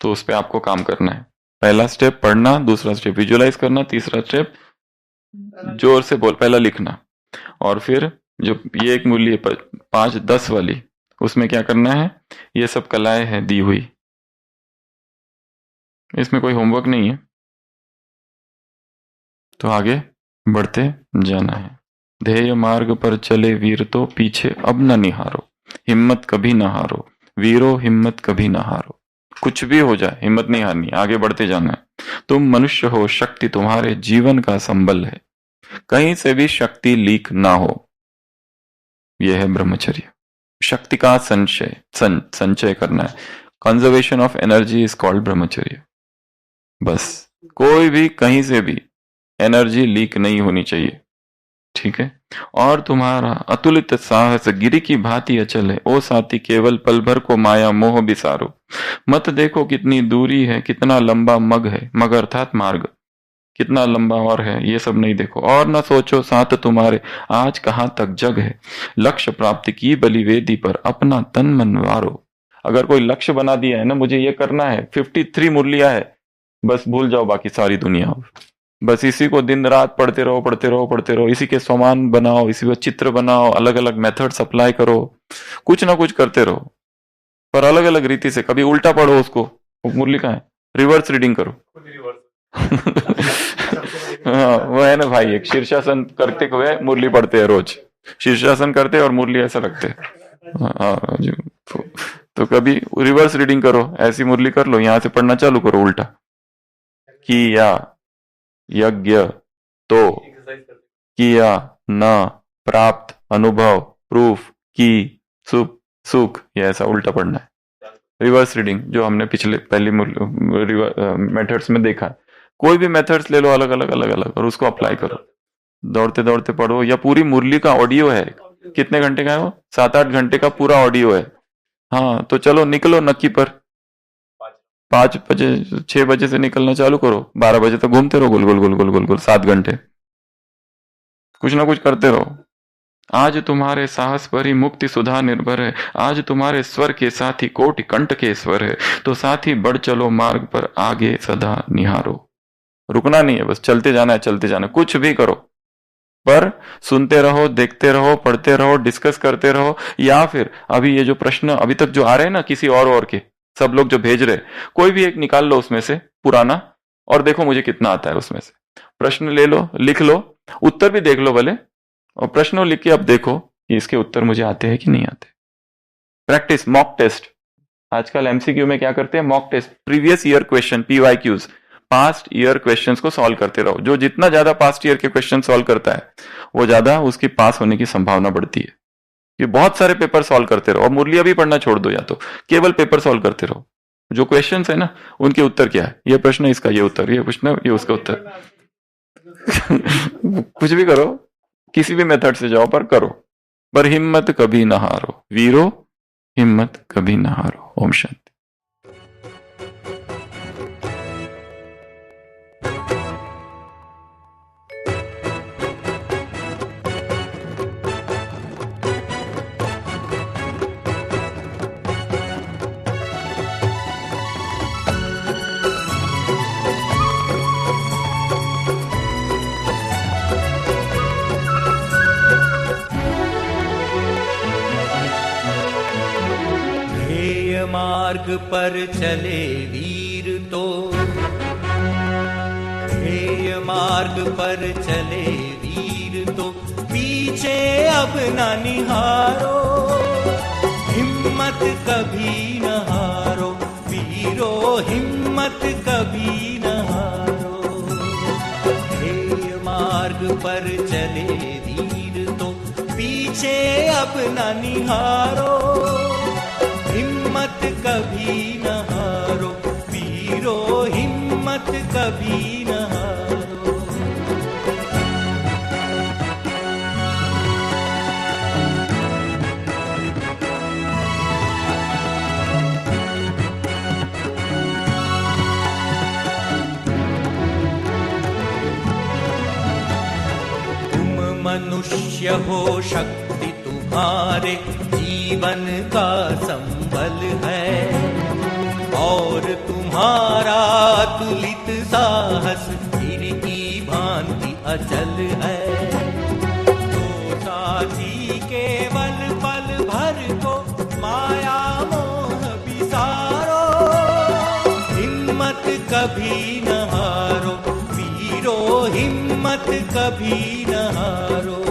तो उस पर आपको काम करना है। पहला स्टेप पढ़ना, दूसरा स्टेप विजुअलाइज करना, तीसरा स्टेप जोर से बोल, पहला लिखना। और फिर जो ये एक मुरली है 5-10 वाली, उसमें क्या करना है? ये सब कलाएं हैं दी हुई, इसमें कोई होमवर्क नहीं है। तो आगे बढ़ते जाना है। ध्येय मार्ग पर चले वीर तो पीछे अब न निहारो, हिम्मत कभी न हारो वीरो, हिम्मत कभी न हारो। कुछ भी हो जाए हिम्मत नहीं हारनी, आगे बढ़ते जाना है। तुम मनुष्य हो, शक्ति तुम्हारे जीवन का संबल है, कहीं से भी शक्ति लीक ना हो। यह है ब्रह्मचर्य। शक्ति का संचय करना है। Conservation of energy is called ब्रह्मचर्य। बस कोई भी कहीं से भी एनर्जी लीक नहीं होनी चाहिए, ठीक है। और तुम्हारा अतुलित साहस गिरि की भांति अचल है, ओ साथी केवल पल भर को माया मोह बिसारो। मत देखो कितनी दूरी है, कितना लंबा मग है, मग अर्थात मार्ग, कितना लंबा और है ये सब नहीं देखो। और न सोचो साथ तुम्हारे आज कहाँ तक जग है, लक्ष्य प्राप्ति की बलिवेदी पर अपना तन मन वारो। अगर कोई लक्ष्य बना दिया है ना, मुझे ये करना है, 53 मुरलियां है, बस भूल जाओ बाकी सारी दुनिया। बस इसी को दिन रात पढ़ते रहो पढ़ते रहो पढ़ते रहो, इसी के सामान बनाओ, इसी को चित्र बनाओ, अलग अलग मेथड्स अप्लाई करो, कुछ ना कुछ करते रहो, पर अलग अलग रीति से। कभी उल्टा पढ़ो उसको, मुरली कहाँ है, रिवर्स रीडिंग करो। हाँ वो है ना भाई, एक शीर्षासन करते हुए मुरली पढ़ते हैं रोज, शीर्षासन करते और मुरली ऐसा लगते। हाँ तो कभी रिवर्स रीडिंग करो, ऐसी मुरली कर लो, यहां से पढ़ना चालू करो उल्टा। किया यज्ञ तो किया न प्राप्त अनुभव प्रूफ की सुख सुख, ये ऐसा उल्टा पढ़ना है। रिवर्स रीडिंग जो हमने पिछले पहली मेथड्स में देखा, कोई भी मेथड्स ले लो अलग अलग अलग अलग और उसको अप्लाई करो, दौड़ते दौड़ते पढ़ो। या पूरी मुरली का ऑडियो है, कितने घंटे का है वो, 7-8 घंटे का पूरा ऑडियो है। हाँ तो चलो निकलो नक्की पर, 5 बजे 6 बजे से निकलना चालू करो, 12 बजे तक घूमते रहो, गुल गुल गुल गुल गुल गुल 7 घंटे, कुछ ना कुछ करते रहो। आज तुम्हारे साहस पर ही मुक्ति सुधा निर्भर है, आज तुम्हारे स्वर के साथ ही कोटि कंठ के स्वर है, तो साथ ही बढ़ चलो मार्ग पर आगे सदा निहारो। रुकना नहीं है, बस चलते जाना है, चलते जाना, कुछ भी करो, पर सुनते रहो, देखते रहो, पढ़ते रहो, डिस्कस करते रहो। या फिर अभी ये जो प्रश्न अभी तक जो आ रहे हैं ना किसी और के, सब लोग जो भेज रहे, कोई भी एक निकाल लो उसमें से पुराना और देखो मुझे कितना आता है उसमें से। प्रश्न ले लो, लिख लो, उत्तर भी देख लो भले, और प्रश्न लिख के अब देखो कि इसके उत्तर मुझे आते हैं कि नहीं आते। Practice, mock test. आजकल एमसीक्यू में क्या करते हैं, mock test, previous year question, PYQs, past year questions को सॉल्व करते रहो। जो जितना ज्यादा पास्ट ईयर के क्वेश्चन सॉल्व करता है वो ज्यादा उसकी पास होने की संभावना बढ़ती है। ये बहुत सारे पेपर सॉल्व करते रहो, और मुरलिया भी पढ़ना छोड़ दो, या तो केवल पेपर सॉल्व करते रहो। जो क्वेश्चंस है ना उनके उत्तर क्या है, ये प्रश्न इसका ये उत्तर, ये प्रश्न ये उसका उत्तर। कुछ भी करो, किसी भी मेथड से जाओ, पर करो, पर हिम्मत कभी न हारो वीरो, हिम्मत कभी न हारो। ओम शांति। मार्ग पर चले वीर तो, ध्येय मार्ग पर चले वीर तो, पीछे अब न निहारो, हिम्मत कभी न हारो वीरो, हिम्मत कभी न हारो। ध्येय मार्ग पर चले वीर तो, पीछे अब न निहारो, हिम्मत कभी न हारो वीरो, हिम्मत कभी न हारो। तुम मनुष्य हो, शक्ति तुम्हारे जीवन का संबल है, और तुम्हारा तुलित साहस गिर की भांति अचल है। तो साथी केवल पल भर को माया मोह बिसारो, हिम्मत कभी न हारो वीरो, हिम्मत कभी न हारो।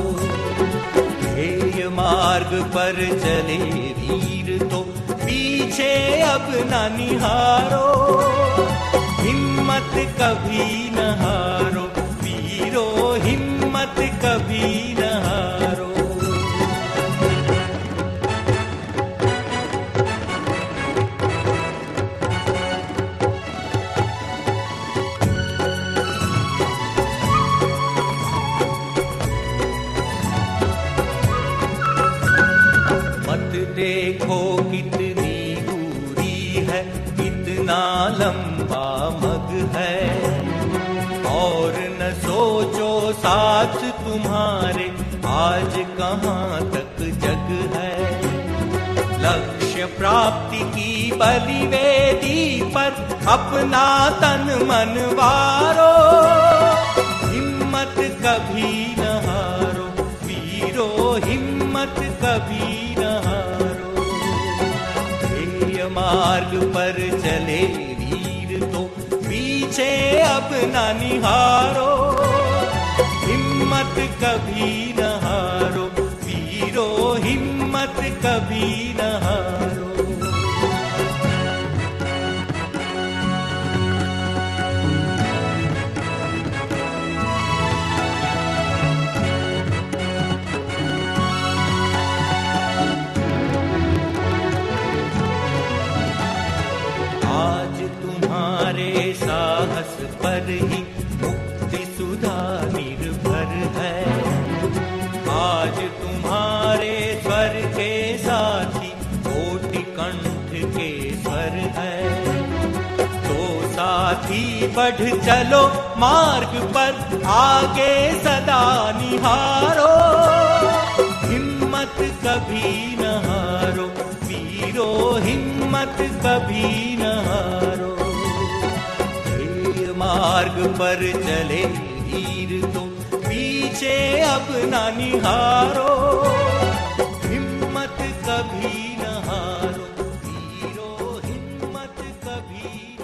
मार्ग पर चले वीर तो, पीछे अब न निहारो, हिम्मत कभी न हारो वीरो, हिम्मत कभी न हारो। देखो कितनी दूरी है, कितना लंबा मग है। और न सोचो साथ तुम्हारे आज कहाँ तक जग है। लक्ष्य प्राप्ति की बलिवेदी पर अपना तन मन वारो। हिम्मत कभी न हारो वीरो, हिम्मत कभी न हारो। ध्येय मार्ग पर चले वीर तो पीछे अब न निहारो। हिम्मत कभी न हारो वीरो, हिम्मत कभी न हारो। आज तुम्हारे साहस पर ही मुक्ति सुधा निर्भर है। आज तुम्हारे स्वर के साथी कोटि कंठ के स्वर है। तो साथी बढ़ चलो मार्ग पर आगे सदा निहारो। हिम्मत कभी न हारो वीरो, हिम्मत कभी न हारो। ध्येय मार्ग पर चले वीर तो पीछे अब न निहारो। हिम्मत कभी न हारो वीरो, हिम्मत कभी